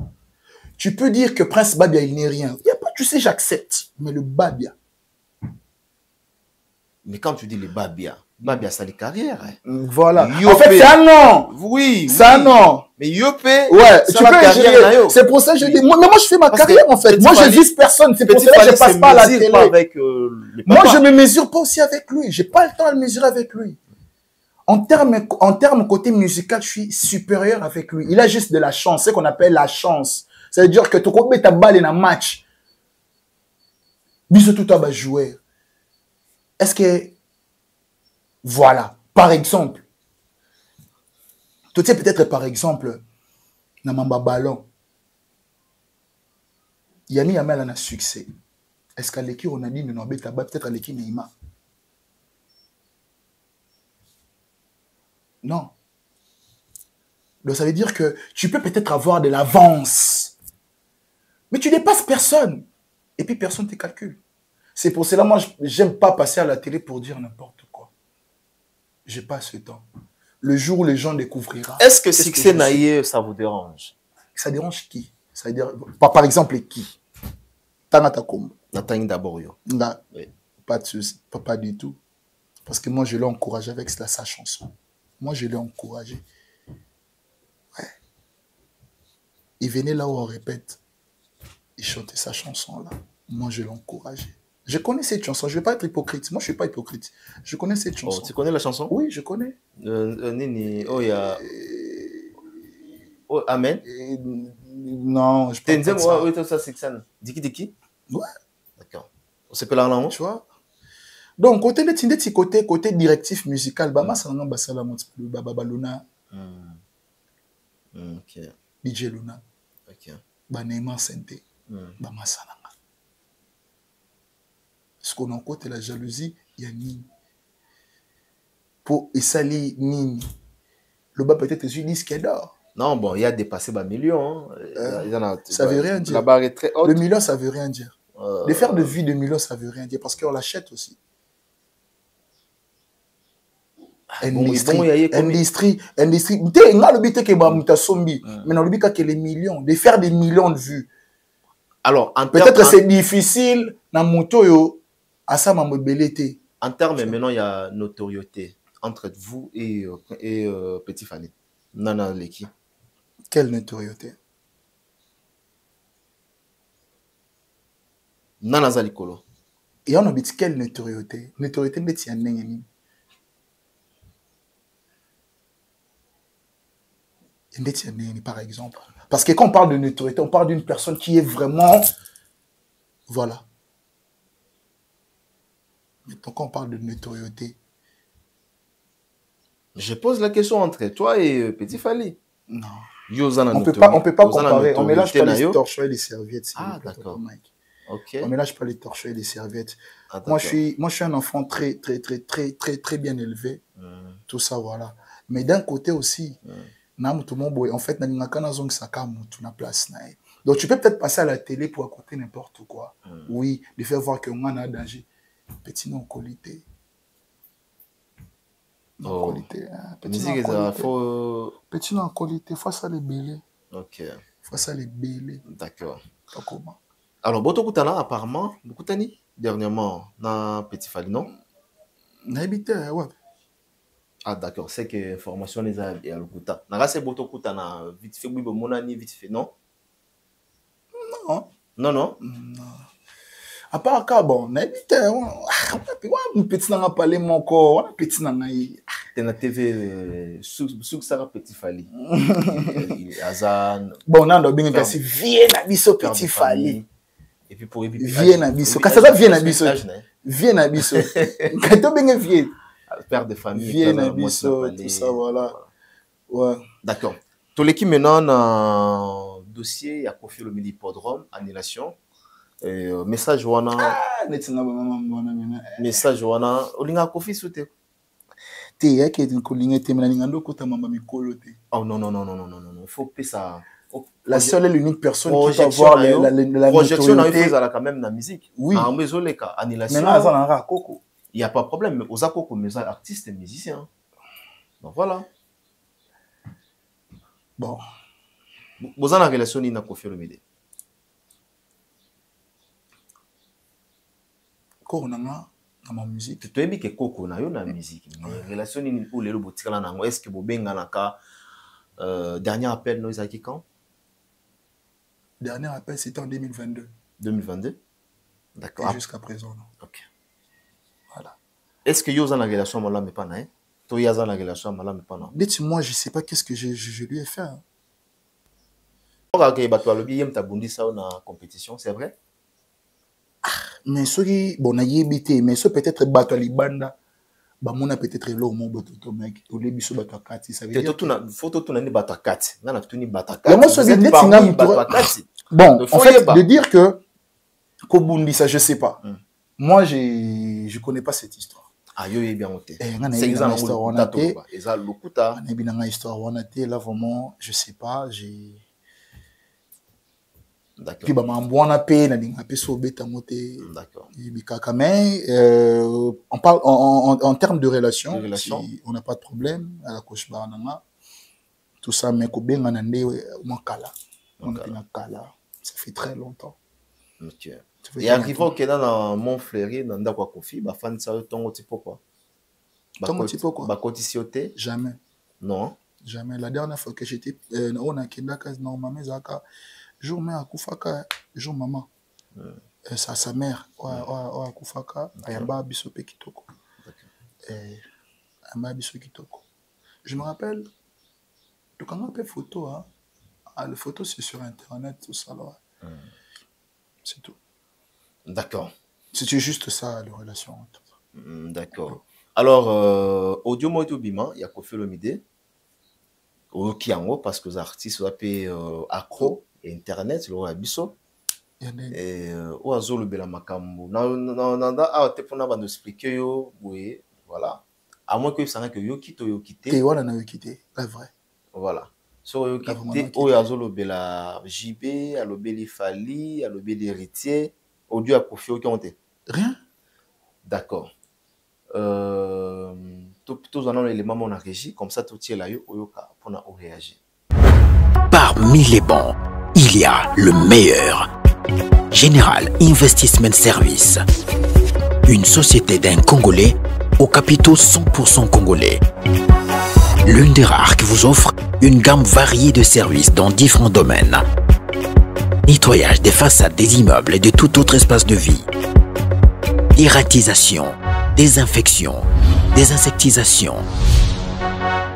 Tu peux dire que Prince Babia, il n'est rien. Il y a pas, tu sais, j'accepte. Mais le Babia. Mais quand tu dis le Babia, Babia, ça les carrières. Hein. Voilà. Yopé. En fait, c'est un nom. Oui. C'est un nom. Mais Yopé, ouais, tu peux. C'est pour ça que je dis. Moi, je fais ma carrière, en fait. Moi, je vise personne. C'est pour ça que je passe pas à la télé. Avec, moi, je me mesure pas aussi avec lui. J'ai pas le temps de le mesurer avec lui. En termes côté musical, je suis supérieur avec lui. Il a juste de la chance. C'est ce qu'on appelle la chance. Ça veut dire que tu peux ta balle dans un match. Bisous tout à jouer. Est-ce que voilà, par exemple, tu sais peut-être par exemple, dans Mamba Ballon, Yanni Yamel a un succès. Est-ce qu'à l'équipe on a dit non peut-être à l'équipe Neymar? Non. Donc ça veut dire que tu peux peut-être avoir de l'avance. Mais tu dépasses personne. Et puis personne ne te calcule. C'est pour cela, moi, j'aime pas passer à la télé pour dire n'importe quoi. J'ai pas ce temps. Le jour où les gens découvriront. Est-ce que succès naïe, ça vous dérange? Ça dérange qui? Ça veut dire, par exemple, qui? Tanata Kombo. Nathalie d'abord, yo. Non, oui. Pas de souci, pas du tout. Parce que moi, je l'ai encouragé avec sa chanson. Moi, je l'ai encouragé. Ouais. Il venait là où on répète. Il chantait sa chanson-là. Moi, je l'ai encouragé. Je connais cette chanson. Je ne vais pas être hypocrite. Moi, je ne suis pas hypocrite. Je connais cette chanson. Oh, tu connais la chanson? Oui, je connais. Oh, il y a... Oh, Amen. Non, je ne pense pas. Oui, ça, c'est ça. Diki? Ouais. D'accord. On s'appelle en langue? Tu vois? Donc, côté de côté directif musical, Bama Salana Basala Baba Luna. Ok. DJ Luna. Ok. Banema Sente. Bama Salana. Parce qu'on a côté la jalousie, il y a Nini. Pour Essali Nini. Le bas peut-être est une disque d'or. Non, bon, il a dépassé le million. Ça veut rien dire. La barre est très haute. Le million, ça veut rien dire. De faire de vie de million, ça veut rien dire. Parce qu'on l'achète aussi. Industrie. T'es là le but que Bamuta Sombi. Mais dans le but que les millions. De faire des millions de vues. Alors, peut-être c'est difficile. Dans mon toyo, à ça, ma mobilité. En termes, maintenant, il y a notoriété entre vous et Petit Fanny. Nana Leki. Quelle notoriété? Nana Zalikolo. Et on a dit quelle notoriété? Notoriété, mais il y a une. Par exemple. Parce que quand on parle de notoriété, on parle d'une personne qui est vraiment... Voilà. Mais quand on parle de notoriété... Je pose la question entre toi et Petit Fally. Non. On peut pas comparer. On mélange pas les torchons et les serviettes. Ah, d'accord. Okay. On mélange pas les torchons et les serviettes. Ah, moi, je suis un enfant très bien élevé. Tout ça, voilà. Mais d'un côté aussi... En fait, donc tu peux peut-être passer à la télé pour écouter n'importe quoi. Oui, de faire voir qu'on a un danger. Petit non qualité. Non qualité. Petit non qualité. Faut ça les bélés. Ok. Faut ça les bélés. D'accord. Comment? Alors, Boto Koutana, apparemment, Boutani, dernièrement, dans Petit Fally, non? N'habite, ouais. Ah, d'accord, c'est que information les a et Alukuta. N'a c'est boto kuta na vite fait, oui, mon ami vite fait, non? Non. Non, non. À part ça, bon, n'habite, on petit n'a pas parlé mon corps, on petit n'a pas. T'es na TV, sous ça petit fali. Azan. Bon, on a bien que viens à biso petit fali. Et puis pour viens à biso. Quand ça vient à biso. Viens à biso. Quand tu bien viens. Père de famille. Viens à biso, tout ça, voilà. Ouais. D'accord. Tous les qui maintenant dans dossier, il y a Kofi Olomide Hippodrome, annulation. Message wana. Message wana. Olinga Kofi soute. Te ya ke tin kolinga te mena ngando kota mama mikolo te. Oh non non non non non non non. Il faut que ça. La seule et l'unique personne qui peut avoir la projection dans la quand même la musique. Oui. En maison les cas annulation. Maintenant ça n'aura Coco. Il y a pas de problème. Mais aux Coco mais artistes et musiciens. Donc voilà. Bon. Vous en avez relation ni na Kofi Olomide. Koronanga na ma musique. Tu as dit que Coco na yo na musique. Mais relation ni ou les botikala nango est-ce que bobenga na ka dernier appel nous aki quand? Dernier appel c'était en 2022. 2022. D'accord. Jusqu'à présent. Non. OK. Voilà. Est-ce que yo za na relation mala me pas na? Toi ya za na relation mala me pas na? Dites-moi, je sais pas qu'est-ce que je lui ai fait. OK, bato alobi yem ta bundi ça na compétition, c'est vrai? Mais ceux qui bon na yebité mais ceux peut-être bato libanda ba mona peut-être lo mo boto mec to le biso bato kati ça veut dire tout na photo tout na ni bato kati na tout ni bato kati moi so dit bon en fait de dire que kobundi ça je sais pas moi je connais pas cette histoire ah yo bien oté c'est une histoire on a été eza lokuta na binanga histoire on a été là vraiment je sais pas j'ai d'accord. Puis bah m'amboana pe na dinga pe so beta moté. D'accord. Bikaka mais on parle en termes de relation, si on n'a pas de problème à la coach bananga. Tout ça mais ko benga na ndé makala. On a na kala. Ça fait très longtemps. OK. Et arrivant que dans Montfleury dans ndakwa Kofi ba fan ça tongo tipo quoi. Tongo tipo quoi. Ba kotisioté jamais. Non. Jamais la dernière fois que j'étais on a kindaka normalement zaka jour mais akufaka jour maman ça sa mère o akufaka ayamba biso pe kitoko ayamba biso kitoko je me rappelle to kanga pe photo hein les photos c'est sur internet tout ça là c'est tout d'accord c'était juste ça la relation d'accord alors audio moto bima ya Kofi Olomide au kiango parce que les artistes appellent accro internet le biso et ou azolo bela makambo na ah te pona ba nous expliquer yo oui voilà à moins que ça que yo quitté et voilà na yo quitté la vrai voilà so yo quitté ou azolo bela JB alobeli Fali alobeli héritier audio a Kofi au compte rien d'accord tous en les mamans on a régi comme ça tout là yo oyoka pour na réagir. Parmi les bons, il y a le meilleur. Général Investment Service. Une société d'un Congolais aux capitaux 100% congolais. L'une des rares qui vous offre une gamme variée de services dans différents domaines. Nettoyage des façades des immeubles et de tout autre espace de vie. Ératisation, désinfection, désinsectisation.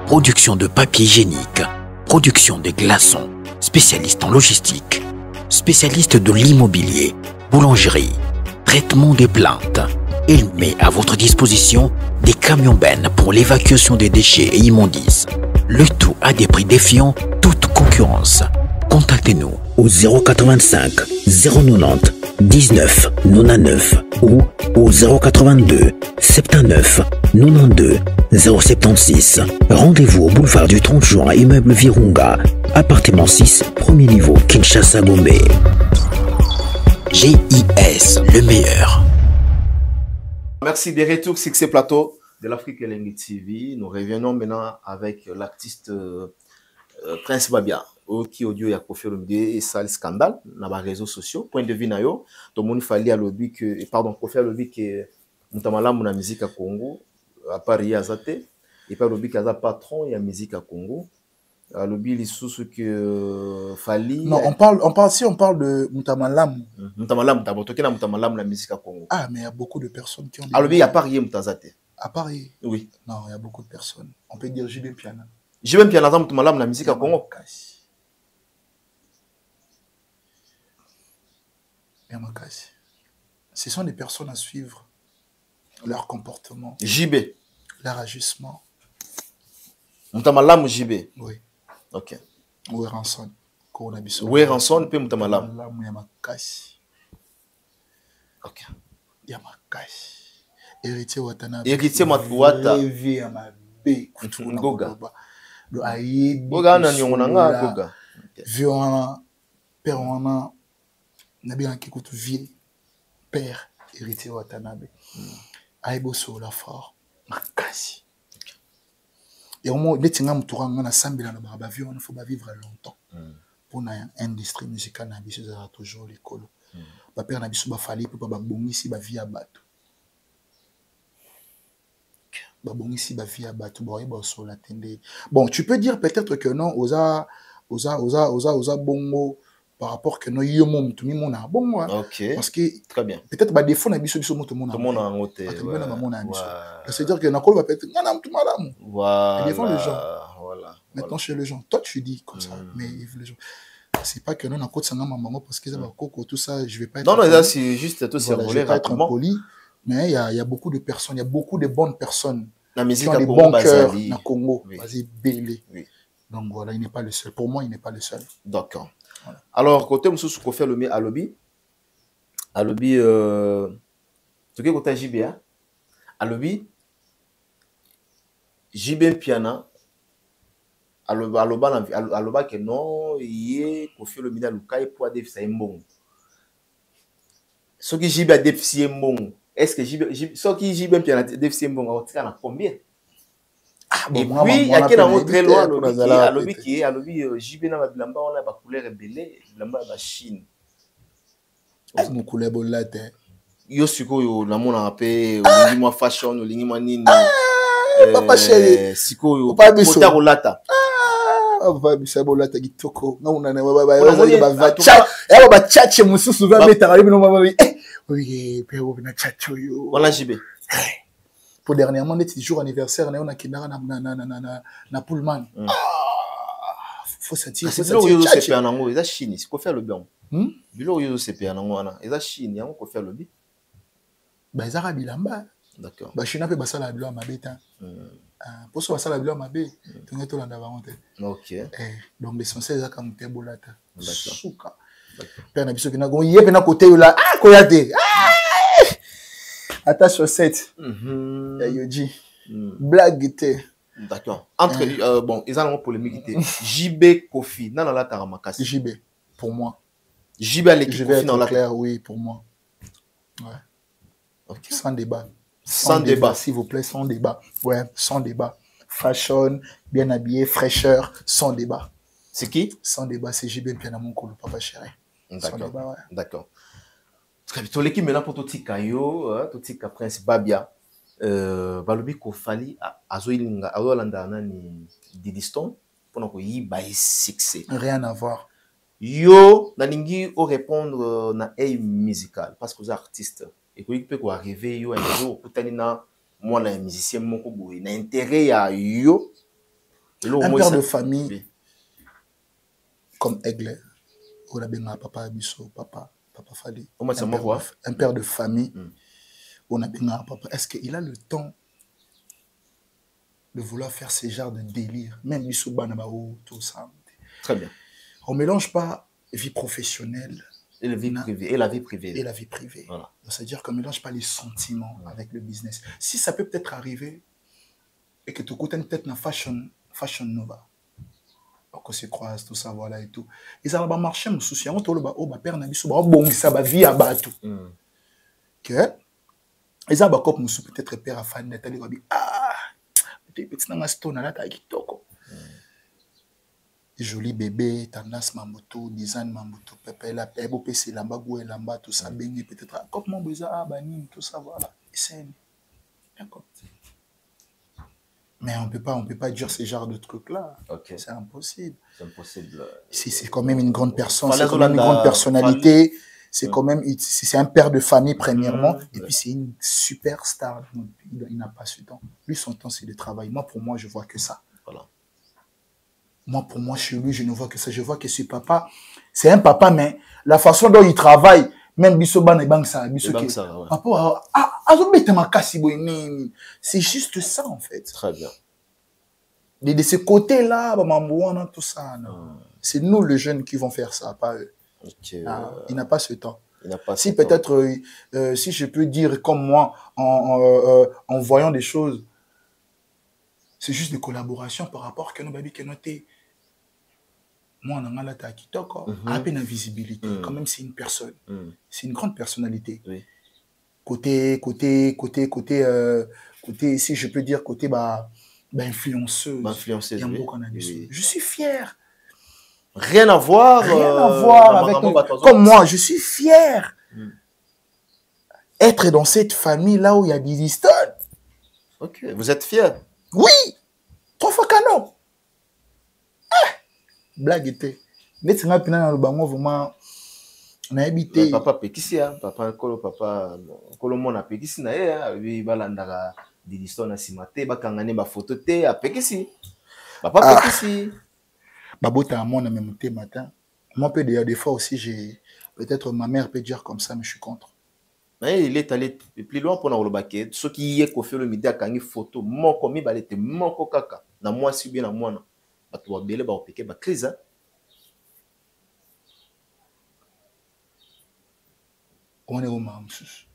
Production de papier hygiénique. Production de glaçons, spécialiste en logistique, spécialiste de l'immobilier, boulangerie, traitement des plaintes. Il met à votre disposition des camions-bennes pour l'évacuation des déchets et immondices. Le tout à des prix défiant toute concurrence. Contactez-nous au 085 090 19 99 ou au 082 79 92 076. Rendez-vous au boulevard du 30 juin, immeuble Virunga, appartement 6, premier niveau, Kinshasa Gombe. GIS, le meilleur. Merci des retours sur ce plateau de l'Afrique Elengi TV. Nous revenons maintenant avec l'artiste Prince Babia. Qui audio ya Kofi Olomide et ça le scandale dans les réseaux sociaux. Point de vue na yo, tout le monde fallait à l'objet que pardon Kofi Olomide que mutamala muna musique à Congo à Paris Azate et pas lobby kaza patron et la musique à Congo. Lobby les sous que Fali. Non, on parle de Moutamalam. Moutamalam, t'as Moutamalam la musique à Congo. Ah, mais il y a beaucoup de personnes qui ont des... lobby à Paris Moutazate. À Paris? Oui. Non, il y a beaucoup de personnes. On peut dire JB Piana. JB Piana, Moutamalam la musique à Congo. Yamakasi. Ce sont des personnes à suivre. Leur comportement. JB. Leur ajustement. Moutamalam ou JB? Oui. Ok. Oueranson. Oueranson pe Moutamalam. Moutamalam Yamakasi. Ok. Yamakasi. Héritier Watanabe. Héritier Wata. Rêvé à ma bé. Goga. Le aïe. Goga na nyonga Goga. Viona. Père Wana. Nabi Ankikutu vie. Père. Héritier Watanabe. Aïboso la fort. Makasi. Et au moins, les tingam tourang na sambila na ba vivre, il faut pas vivre longtemps. Pour une industrie musicale na biso ça toujours l'école. Ba père na biso ba fali pour ba bongisi ba vie à bato. Ba bongisi ba vie à bato boy ba so la tende. Bon, tu peux dire peut-être que non oza bongo par rapport que non yo mom tout mon na bongo. OK. Parce que très bien. Peut-être ba défaut na biso moto mon na. Tout le monde en côté. C'est-à-dire que na ko va peut-être ngana tout malamu. Voilà. Devant les gens. Voilà. Maintenant chez les gens, toi tu dis comme ça, mais les gens c'est pas que non, on a côté ça maman parce que ça va coco tout ça, je vais pas être. Non, non, c'est juste tout c'est volé rapidement. Poli, mais il y a beaucoup de personnes, il y a beaucoup de bonnes personnes. La musique qui ont des bons cœurs na Congo, vas-y belé. Oui. Donc voilà, il n'est pas le seul. Pour moi, il n'est pas le seul. D'accord. Voilà. Alors côté monsieur ce qu'on fait le à lobby ce que côté JBA à lobby JB Piana aloba que non yé Kofi Olomide Lukai pour défier mbongo ce qui JB a défié mbongo est-ce que JB ce qui JB Piana défié mbongo on tient à combien? Ah, bon, et puis il y a quelqu'un d'autre très loin alobi qui alobi JB na bilamba on a ba couleur belé bilamba ba Chine mon couleur bolate yo sikoyo na mona pe olingi mwa fashion olingi mwa nini papa chéri sikoyo kota rolata va bisa bolata kitoko na una na ba chat ya ba chat mususu va mettre ali no ba oui pe o na chat yo voilà JB pour dernièrement net jour anniversaire na on a kindara na Pullman faut sentir c'est ça c'est pas nango eza Chine c'est quoi faire le bien bilo yo c'est pas nango ana eza Chine yango ko faire le bien ba ezara bilamba d'accord ba Chine pe basala bilo mabeta pour ça basala bilo mabe tonga to landa bango te OK donc l'essentiel eza comme te bolata d'accord suka pe na biso kina go yepe na côté yo là koya te attache chaussette ya yoji blague te d'accord entre bon ils ont une polémique JB Kofi dans la taramakasi JB pour moi JB à l'équipe Kofi dans la clair oui pour moi ouais OK sans débat sans débat s'il vous plaît sans débat ouais sans débat fashion bien habillé fraîcheur sans débat c'est qui sans débat c'est JB Piana mon colo papa chéri d'accord ouais. D'accord to l'équipe maintenant pour totika yo totika Prince Babia balobi ko fali azoilinga azolanda nani Didiston pour ko yiba succès rien à voir yo nalingi o répondre na aim musical parce que aux artistes et ko peut ko arriver yo un jour kutani na moi na musicien moko boy na intérêt ya yo un père de famille comme Aigle ou la benga papa biso papa Fali, un père de famille, on a bien papa. Est-ce qu'il a le temps de vouloir faire ce genre de délire, même tout ça? Très bien. On mélange pas vie professionnelle et la vie privée. Et la vie privée. Et la vie privée. Voilà. C'est-à-dire qu'on mélange pas les sentiments avec le business. Si ça peut peut-être arriver et que tu coûtes peut-être une fashion nova. On se croise tout ça voilà et tout ils ont marché mon souci on tolo ba o ba père na biso ba bon ça ba vie à bateau que ils ont ba cop musu peut-être père à fan natali ba petit na stone là ta kitoko joli bébé tendance mamoto design mamoto pepe la ebo pc lamba go lamba tout ça bengi peut-être cop mon beza bani tout ça voilà c'est d'accord Mais on peut pas dire ce genre de trucs-là. Okay. C'est impossible. C'est impossible. C'est quand même une grande personne, c'est quand même une grande personnalité. C'est quand même, c'est un père de famille premièrement, et puis c'est une super star. Il n'a pas ce temps. Lui, son temps, c'est de travail. Moi, pour moi, je vois que ça. Voilà. Moi, pour moi, chez lui, je ne vois que ça. Je vois que ce papa, c'est un papa, mais la façon dont il travaille, même Bissoban et Bangsa, papa, c'est juste ça, en fait. Très bien. De ce côté-là, tout ça, c'est nous, les jeunes, qui vont faire ça, pas eux. Okay. Il n'a pas ce temps. Il n'a pas si peut-être, si je peux dire comme moi, en voyant des choses, c'est juste des collaborations par rapport à que nous baby que noté. Moi, on a la kitoko, à peine la visibilité. Quand même, c'est une personne. C'est une grande personnalité. Oui. Côté, si je peux dire côté influenceuse. Influenceuse, il y a beaucoup qu'on a dit. Je suis fier. Rien à voir avec comme moi, je suis fier. Être dans cette famille là où il y a des histoires. Ok, vous êtes fier? Oui. 3 fois canon. Blague était. Mais c'est vraiment vraiment on a habité. Papa Pekisi, papa Kolo Mona Pekisi na ye, lui balandaka des histoires na simate, bakangane ba photo te a Pekisi. Papa Pekisi. Babota à mon même matin. Moi, des fois aussi, peut-être ma mère peut dire comme ça, mais je suis contre. Mais il est allé plus loin pour nous le ce qui est qu'on fait le midi à quand photo, mon commis balete, mon coca, na moi si bien na moi na, bah tu vas belle bah au piqué bah crise. On est au Mamsus.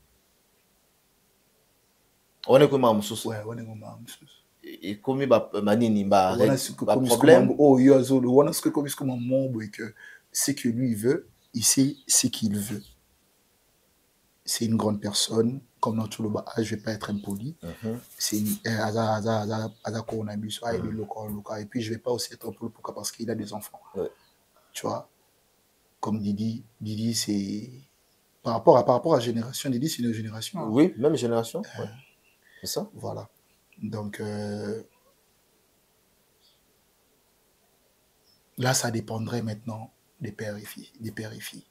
On est comme Mamsus. Ouais, on est au Mamsus. Et comme bah manini bah problème. Oh yo azolo, on a ce que comme un membre et que c'est que lui veut, ici c'est qu'il veut. C'est une grande personne, comme dans tout le bas, je vais pas être impoli. C'est une et puis je vais pas aussi être impoli pourquoi parce qu'il a des enfants. Tu vois, comme Didi c'est par rapport à la génération, Didi c'est une génération. Oui, même génération. C'est ça. Voilà. Donc là, ça dépendrait maintenant des pères et filles.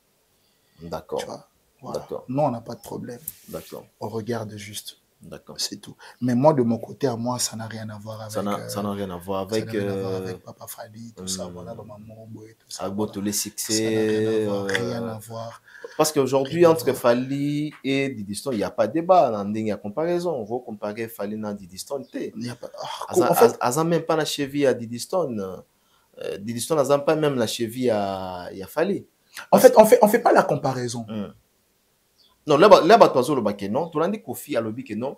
D'accord. Tu vois. Voilà. Non, on n'a pas de problème. D'accord. On regarde juste. D'accord. C'est tout. Mais moi, de mon côté, à moi, ça n'a rien à voir avec... Ça n'a rien à voir avec... avec Papa Fali, tout ça, voilà, Maman Boy, tout ça. Avec tous les succès... rien à voir. Parce qu'aujourd'hui, entre Fali et Didiston, il n'y a pas de débat. Il y a comparaison. On va comparer Fali et Didiston. Il n'y a pas... En fait... Ils n'ont même pas la cheville à Didiston. Didiston n'a pas même la cheville à Fali. En fait, on fait pas la comparaison. Non, là, tu as dit non. Tu as dit Kofi a lobby que non.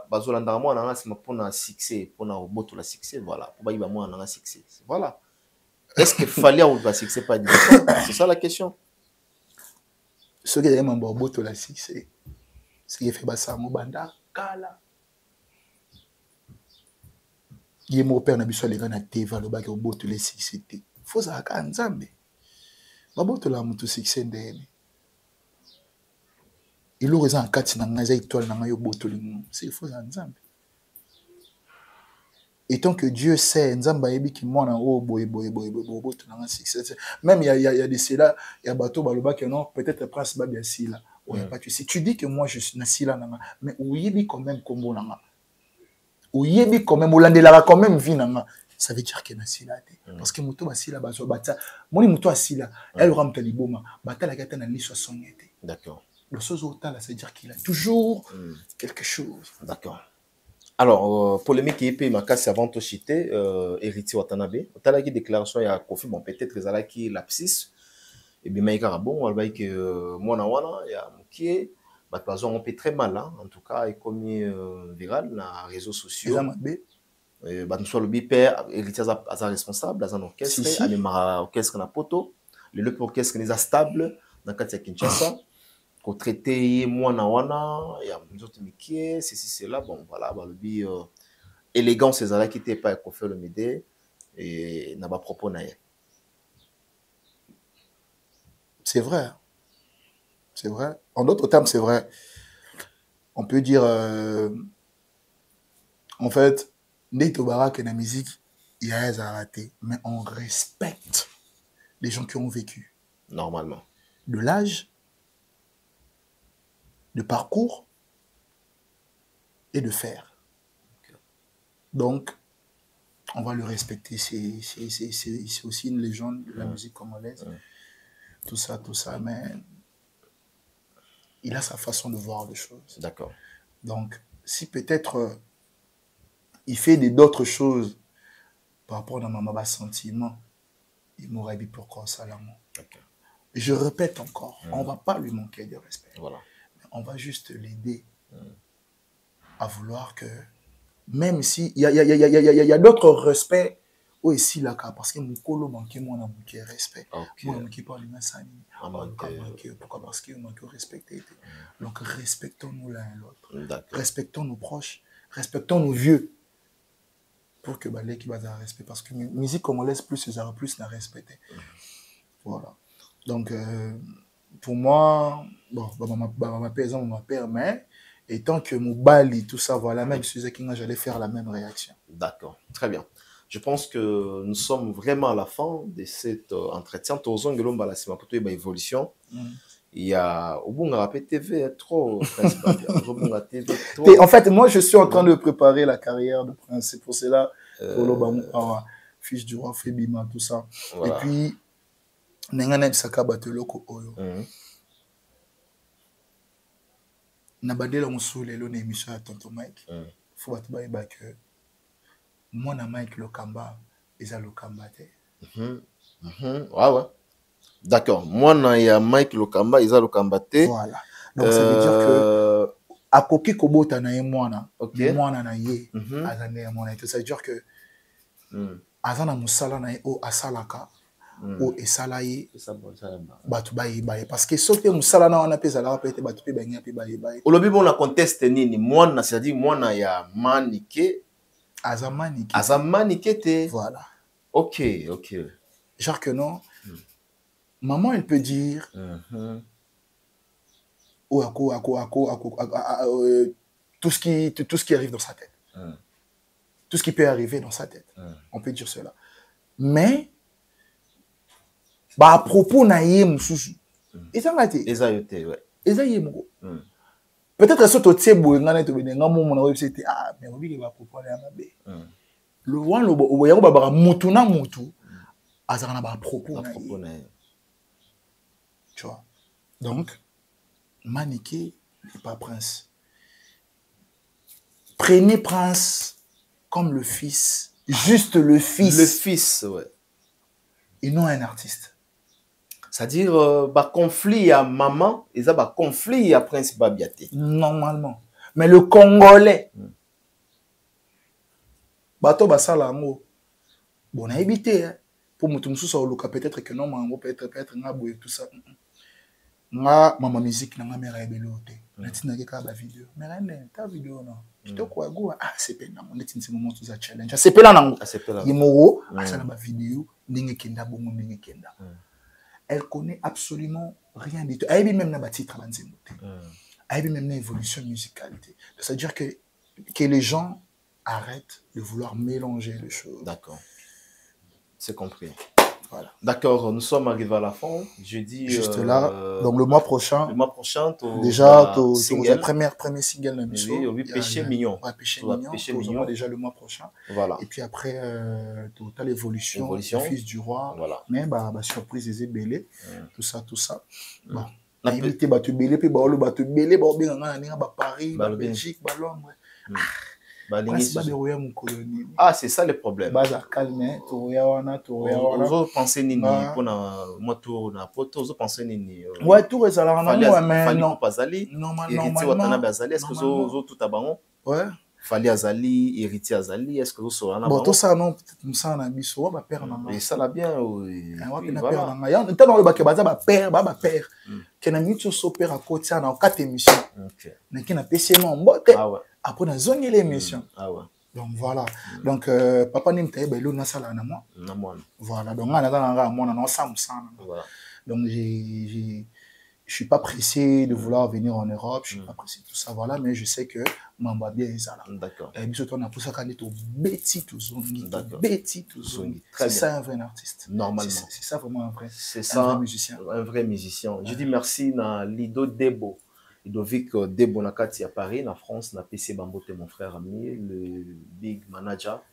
Bazolanda moi on a pour un succès, pour un robot tout la succès, voilà. Pour moi on a un succès. Voilà. Est-ce qu'il fallait avoir un succès pas dit? C'est ça la question. Ce qui est un robot tout la succès. Ce qui fait basa mo banda kala. Il est mon père na biso les gars na TV le bac robot tout les succès. Faut ça ka nzambe. Robot tout la mutu succès ndene. Il aurait un 4 dans les étoiles dans les botolins. C'est faux en Nzambe. Et tant que Dieu sait, Nzamba ebi qui moi na oh boy dans succès. Même il y a des cela, il y a bateau baloba que non, peut-être prince babia si là. Ouais, pas tu sais. Tu dis que moi je suis na si là mais ouyebi quand même combo nanga. Ouyebi quand même olandela quand même vie nanga. Ça veut dire que na si là parce que moto ba si là bazo bata. Moni moto si là, elle aura mtaliboma, bata la gata na ni 60. D'accord. Le Sozotala, c'est-à-dire qu'il a toujours quelque chose. D'accord. Alors, polémique qui est ma casse avant de citer, héritier Watanabe. Watanabe qui déclaration il y a Kofi, bon peut-être que ça qui lapsis. Et bien mais bon, on va dire que moi na wana il y a Mukie, bah on peut très mal en tout cas et comme viral dans les réseaux sociaux. Bah nous soit le père héritier à responsable dans un orchestre, à même orchestre na poto, le orchestre n'est pas stable dans Katia Kinshasa. Qu'on traité moi na wana il y a des autres métiers c'est là bon voilà bah le élégant ces là qui était pas qu'on fait le midi et n'a pas propos na c'est vrai en d'autres termes c'est vrai on peut dire en fait Dès que la musique, il y a raté. Mais on respecte les gens qui ont vécu. Normalement. De l'âge, de parcours et de faire. Okay. Donc, on va le respecter. C'est aussi une légende de la musique congolaise. Tout ça, mais il a sa façon de voir les choses. D'accord. Donc, si peut-être il fait d'autres choses par rapport à ma sentiment, il m'aurait dit pourquoi ça là. Okay. Je répète encore, on ne va pas lui manquer de respect. Voilà. On va juste l'aider à vouloir que, même si il y a d'autres respects aussi là, parce que mon colo manqué, moi on a manqué respect. Moi on manqué pas les pourquoi? Parce qu'il manque respecter. Donc respectons-nous l'un et l'autre. Respectons nos proches, respectons nos vieux. Pour que les qui va respect, parce que musique congolaise plus n'a respecté. Voilà. Donc pour moi, bon, ma père, mais étant que mon bali, tout ça, voilà, même si j'allais faire la même réaction. D'accord, très bien. Je pense que nous sommes vraiment à la fin de cet entretien. Évolution. Il y a au Bunga TV trop. En fait, moi, je suis en train de préparer la carrière de Prince. C'est pour cela, fils du roi Fébima, tout ça. Voilà. Et puis, Nenganem Saka Bateloko Oyo. Nabadela Mousoule, l'on émission à Tonton Mike. Faut battre que moi, na Mike Lokamba, ils ont Lokamba. Ouais. D'accord. Moi, il y a Mike Lokamba, ils ont Lokamba. Voilà. Donc, ça veut dire que à Koki Kobota na moi na ye, azane moi na. Ça veut dire que azana musala na o asalaka o esalaye batu baye parce que soki musala na wana pesa la pete batu pe banya pe baye. Olobi bon na conteste nini moi na c'est-à-dire moi na ya manike azamanike te. Voilà. OK. Genre que non. Maman, elle peut dire tout ce qui arrive dans sa tête. Tout ce qui peut arriver dans sa tête. On peut dire cela. Mais, à propos naïe moussou. Et ça m'a été. Peut-être que ce que tu as dit, mais oui, va propos le one le mutu na mutu azana ba propos naïe. Tu vois. Donc, Maniké n'est pas Prince. Prenez Prince comme le fils, juste le fils. Le fils, ouais. Et non un artiste. C'est-à-dire, conflit à maman, et ça, conflit à Prince Babiaté. Normalement. Mais le Congolais, bato basala mo, bon, on a évité, hein. Pour me tourner sur le cas, peut-être que non, mais peut-être ngabo et tout ça. Nga mama musique na nga mera ebelote natina ke ka ba video mera ne ta video non kitoko agua c'est na mon netin moment tout ça challenge c'est pela nango yimoro asala ba video ndenge kenda bongo ndenge kenda elle connaît absolument rien du tout elle même na ba titre ba nzembo elle même na évolution musicale c'est à dire que les gens arrêtent de vouloir mélanger les choses. D'accord, c'est compris. Voilà. D'accord, nous sommes arrivés à la fin. Jeudi. Juste là. Donc le mois prochain. Déjà, le premier single de Michel. Oui, Péché Mignon. Ouais, Péché Mignon. Déjà le mois prochain. Voilà. Et puis après, tu as l'évolution. Le fils du roi. Voilà. Mais surprise des ébélés. Tout ça. Bon. La limité, tu belé, puis tu belé, Paris, Belgique, Londres. Ah, c'est ça le problème. Vous pensez nini pour moi tour na poto, vous pensez nini ouais tout est alors mais non normalement est-ce que vous tout abango ouais Fali Azali, héritier Azali, est-ce que vous saurez bon tout ça non peut-être ça na biso ba père na et ça là bien oui père na ya ntango ba ke baza ba père kena mitu so père à côté na 4 émissions OK na kena PC non mbote ah ouais après na zone l'émission ah ouais donc voilà donc papa nim taye ba lo na sala na moi voilà donc na nga moi na ça voilà donc j'ai je suis pas pressé de vouloir venir en Europe, je suis pas pressé de tout ça, voilà, mais je sais que m'en bien est là. D'accord. Et puis surtout on a pour ça qu'on est au Betty Tuzongi. D'accord. Betty Tuzongi. C'est ça un vrai artiste. Normalement. C'est ça vraiment un vrai. C'est ça. Un vrai musicien. Un vrai musicien. Je dis merci à Lido Debo. Ludovic Debo Nakati à Paris, en France, na PC Bambote, mon frère ami, le big manager.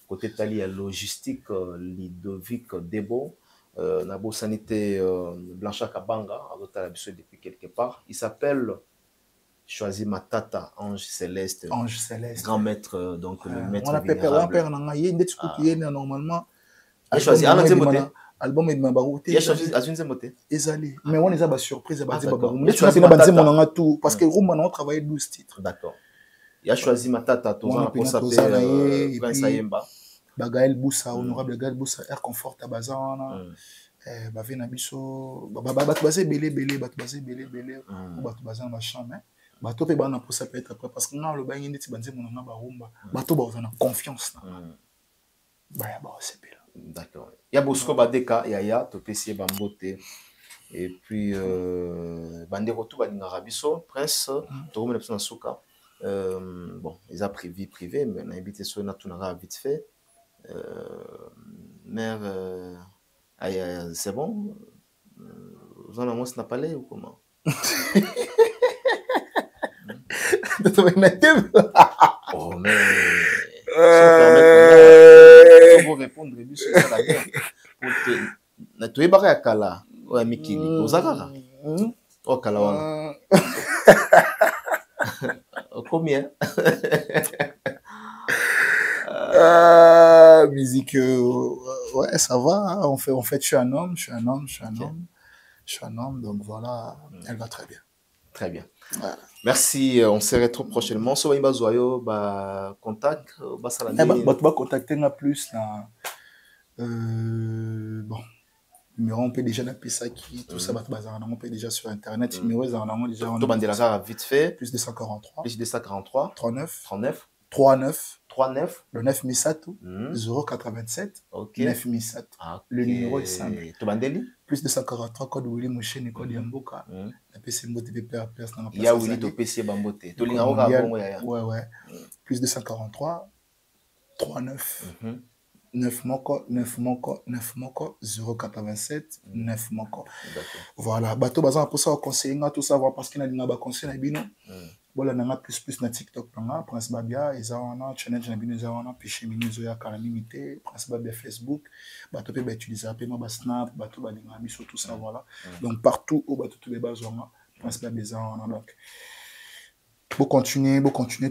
Côté Tali à logistique, Ludovic Debo. Nabo Sanité Blanchard Kabanga, depuis quelque part. Il s'appelle Choisi Matata, Ange Céleste. Ange Céleste. Grand maître, donc le maître. On appelle père Nangaye, normalement. Il a choisi album est de Mabarouté. Il a choisi à une zemoté. Ezali. Mais on est à surprise à Babarouté. Mais tu as fait mon tout parce que Rouma on travaillé 12 titres. D'accord. Il a choisi Matata, tout ça pour s'appeler Prince Ayemba. Gaël Boussa, honorable Gaël Boussa, Air Confort à Bazana. Bavé Nabiso, Batbazé Belé, Batbazé Bazan, machin, mais Bato pe bana pour ça peut être après parce que non, le bain il est bandé mon nom Barumba. Bato ba on a confiance là. Bah c'est bien. D'accord. Il y a Bosco Badeka, Yaya, Topesi Bambote. Et puis Bandero tout Badinga Rabiso, Prince, Torum Lepson Souka. Bon, ils ont vie privée, mais on a invité sur Natunara vite fait. Mère, c'est bon? Vous en avez un palais ou comment? Oh, mais. Pour répondre, c'est ça la guerre. Pour te. Tu es barré à Kala. Ouais, Mikili. Ozakara. Oh, Kala. Combien? Musique, ouais, ça va. En fait, je suis un homme, donc voilà, elle va très bien. Très bien. Voilà. Merci, on se retrouve prochainement. Si vous avez contact, vous pouvez contacter plus. Bon, numéro on peut déjà l'appeler ça qui, tout ça, on peut déjà sur internet. Numéro déjà on vite fait. Plus 243. Plus 243. 39. Le 9 Misato. 087. Ok. 9 Misato. Okay. Le numéro est simple. Tobandeli. Plus 243 code Willy Mouchen code Yamboka. La PC Mbote PPR place dans la place. Ya Willy to PC Bambote. Ouais. Plus 243 39. 9 moko 087 9 moko. Voilà, bateau bazan pour ça conseiller tout savoir parce qu'il y a des conseils na bino. Voilà, on a plus na TikTok na Prince Babia, ils ont challenge na bino, ils ont piché minizo ya calamité, Prince Babia Facebook, bateau peut utiliser appel ma Snap, bateau ba linga biso tout ça voilà. Donc partout où bateau tous les bazons Prince Babia donc Vous continuez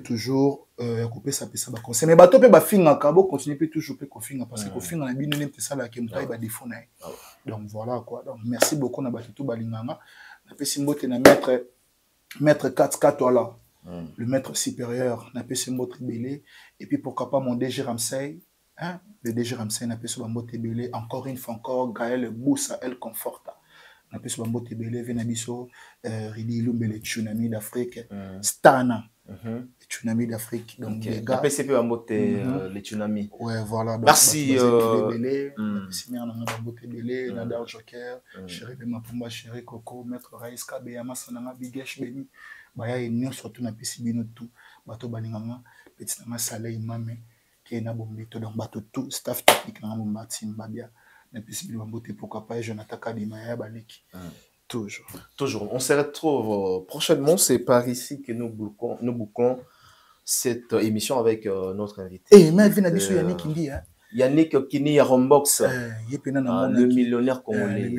toujours à couper ça ça va conseil mais bateau peut ba finga ka bo continuer peut toujours peut ko finga parce que ko finga na bino nem ça la ke mtai ba défaut na. Donc voilà quoi. Donc merci beaucoup na bateau ba linganga. Na pesi mbote na maître 4 voilà. Le maître supérieur na pesi mbote belé et puis pourquoi pas mon DG Ramsey hein le DG Ramsey na pesi mbote belé encore une fois encore Gaël Boussa elle conforta. Na pesi mbote belé venabiso Ridi Lumbele tsunami d'Afrique Stana tsunami d'Afrique donc les gars PCP mbote les tsunamis ouais voilà donc, merci merci mère na mbote belé Nadar Joker chéri Mapumba chéri Coco maître Raïs Kabeyama sananga Bigesh Beni baya ennio surtout na pesi bino tout bato balinganga petit na Saleh Mame qui na bombito donc bato tout staff technique na bomba team babia na pesi bino mbote pourquoi pas Jonathan Kadima ya baliki toujours on se retrouve prochainement c'est par ici que nous bouclons cette émission avec notre invité mais vient biso Yannick Ndi hein Yannick Kini ya Rombox le millionnaire congolais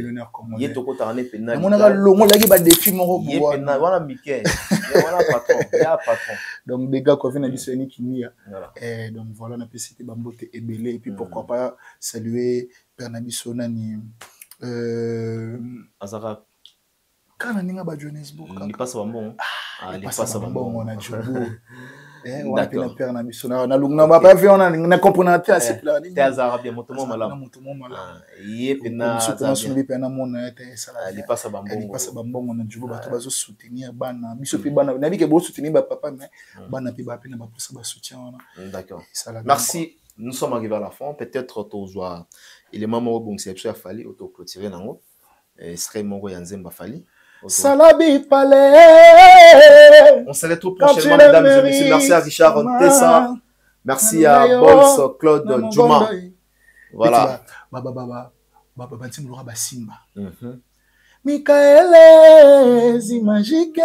il toko tarane pena mon aga longo lagi ba défi moko pour voilà Mickey voilà patron donc des gars ko vient biso Yannick Ndi donc voilà na pesité bambote ebelé et puis pourquoi pas saluer Père Nabiso nani Azara kana ninga ba Johannesburg il passe bon il passe bon on a Djobo on a Père Nabiso na lungna ba pas vu on a comprendre te assez là te Azara bien motomo mala yepena Azara bien pena mona te sala il passe bon on a Djobo ba to bazo soutenir bana biso pe bana na bi ke bo soutenir ba papa mais bana pe ba pena ba pousser ba soutien d'accord merci nous sommes arrivés à la fin peut-être il est maman bon c'est absolument fali auto clôturer nango serait moko ya nzemba fali Salabi Palais. On se retrouve prochainement, mesdames et messieurs. Merci à Richard Tessa. Merci à Bols Claude Djouma. Voilà. Michael Zimagike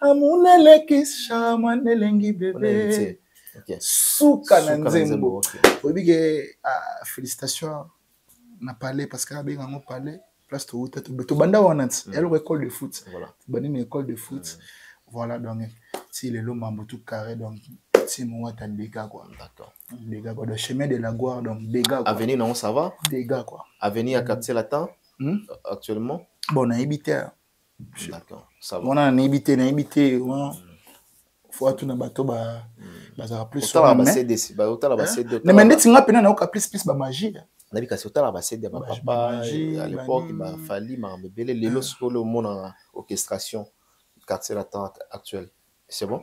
Amunele Kisha Manelengi bébé. Souka Nanzembo. Félicitations. On a parlé parce qu'on a parlé. Place to banda wanat. Elle école de foot. Voilà. Une école de foot. Voilà donc si le long mambo tout carré donc si moi t'as des gars quoi. D'accord. Des gars quoi. Le chemin de la gloire donc des gars quoi. Avenir non ça va? Des gars quoi. Avenir à quartier latin actuellement. Bon on a habité. D'accord. Ça va. On a habité. Faut tout na bateau ba ça plus sur la base de autant la base de. Mais maintenant tu n'as pas na plus ba magie. Na bi kasi autant la base de papa à l'époque il m'a fallu m'a belé les lots sur le monde en orchestration quartier latin actuel. C'est bon?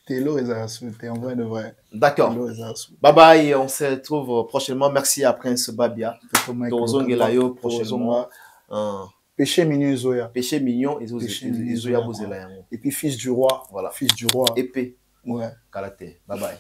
T'es là, t'es en vrai de vrai. D'accord. Bye bye, on se retrouve prochainement. Merci à Prince Babia. Torzongelayo prochainement. Péché mignon Zoya. Péché mignon et Zoya Bozela. Et puis fils du roi. Voilà. Fils du roi. Épée. Ouais. Karaté. Bye bye.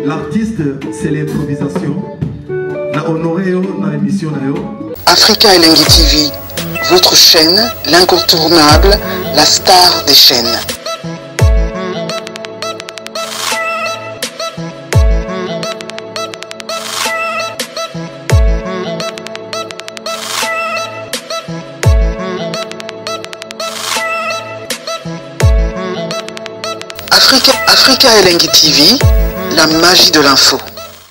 L'artiste, c'est l'improvisation. La honoré dans l'émission. Africa Elengi TV, votre chaîne, l'incontournable, la star des chaînes. Africa Elengi TV, la magie de l'info.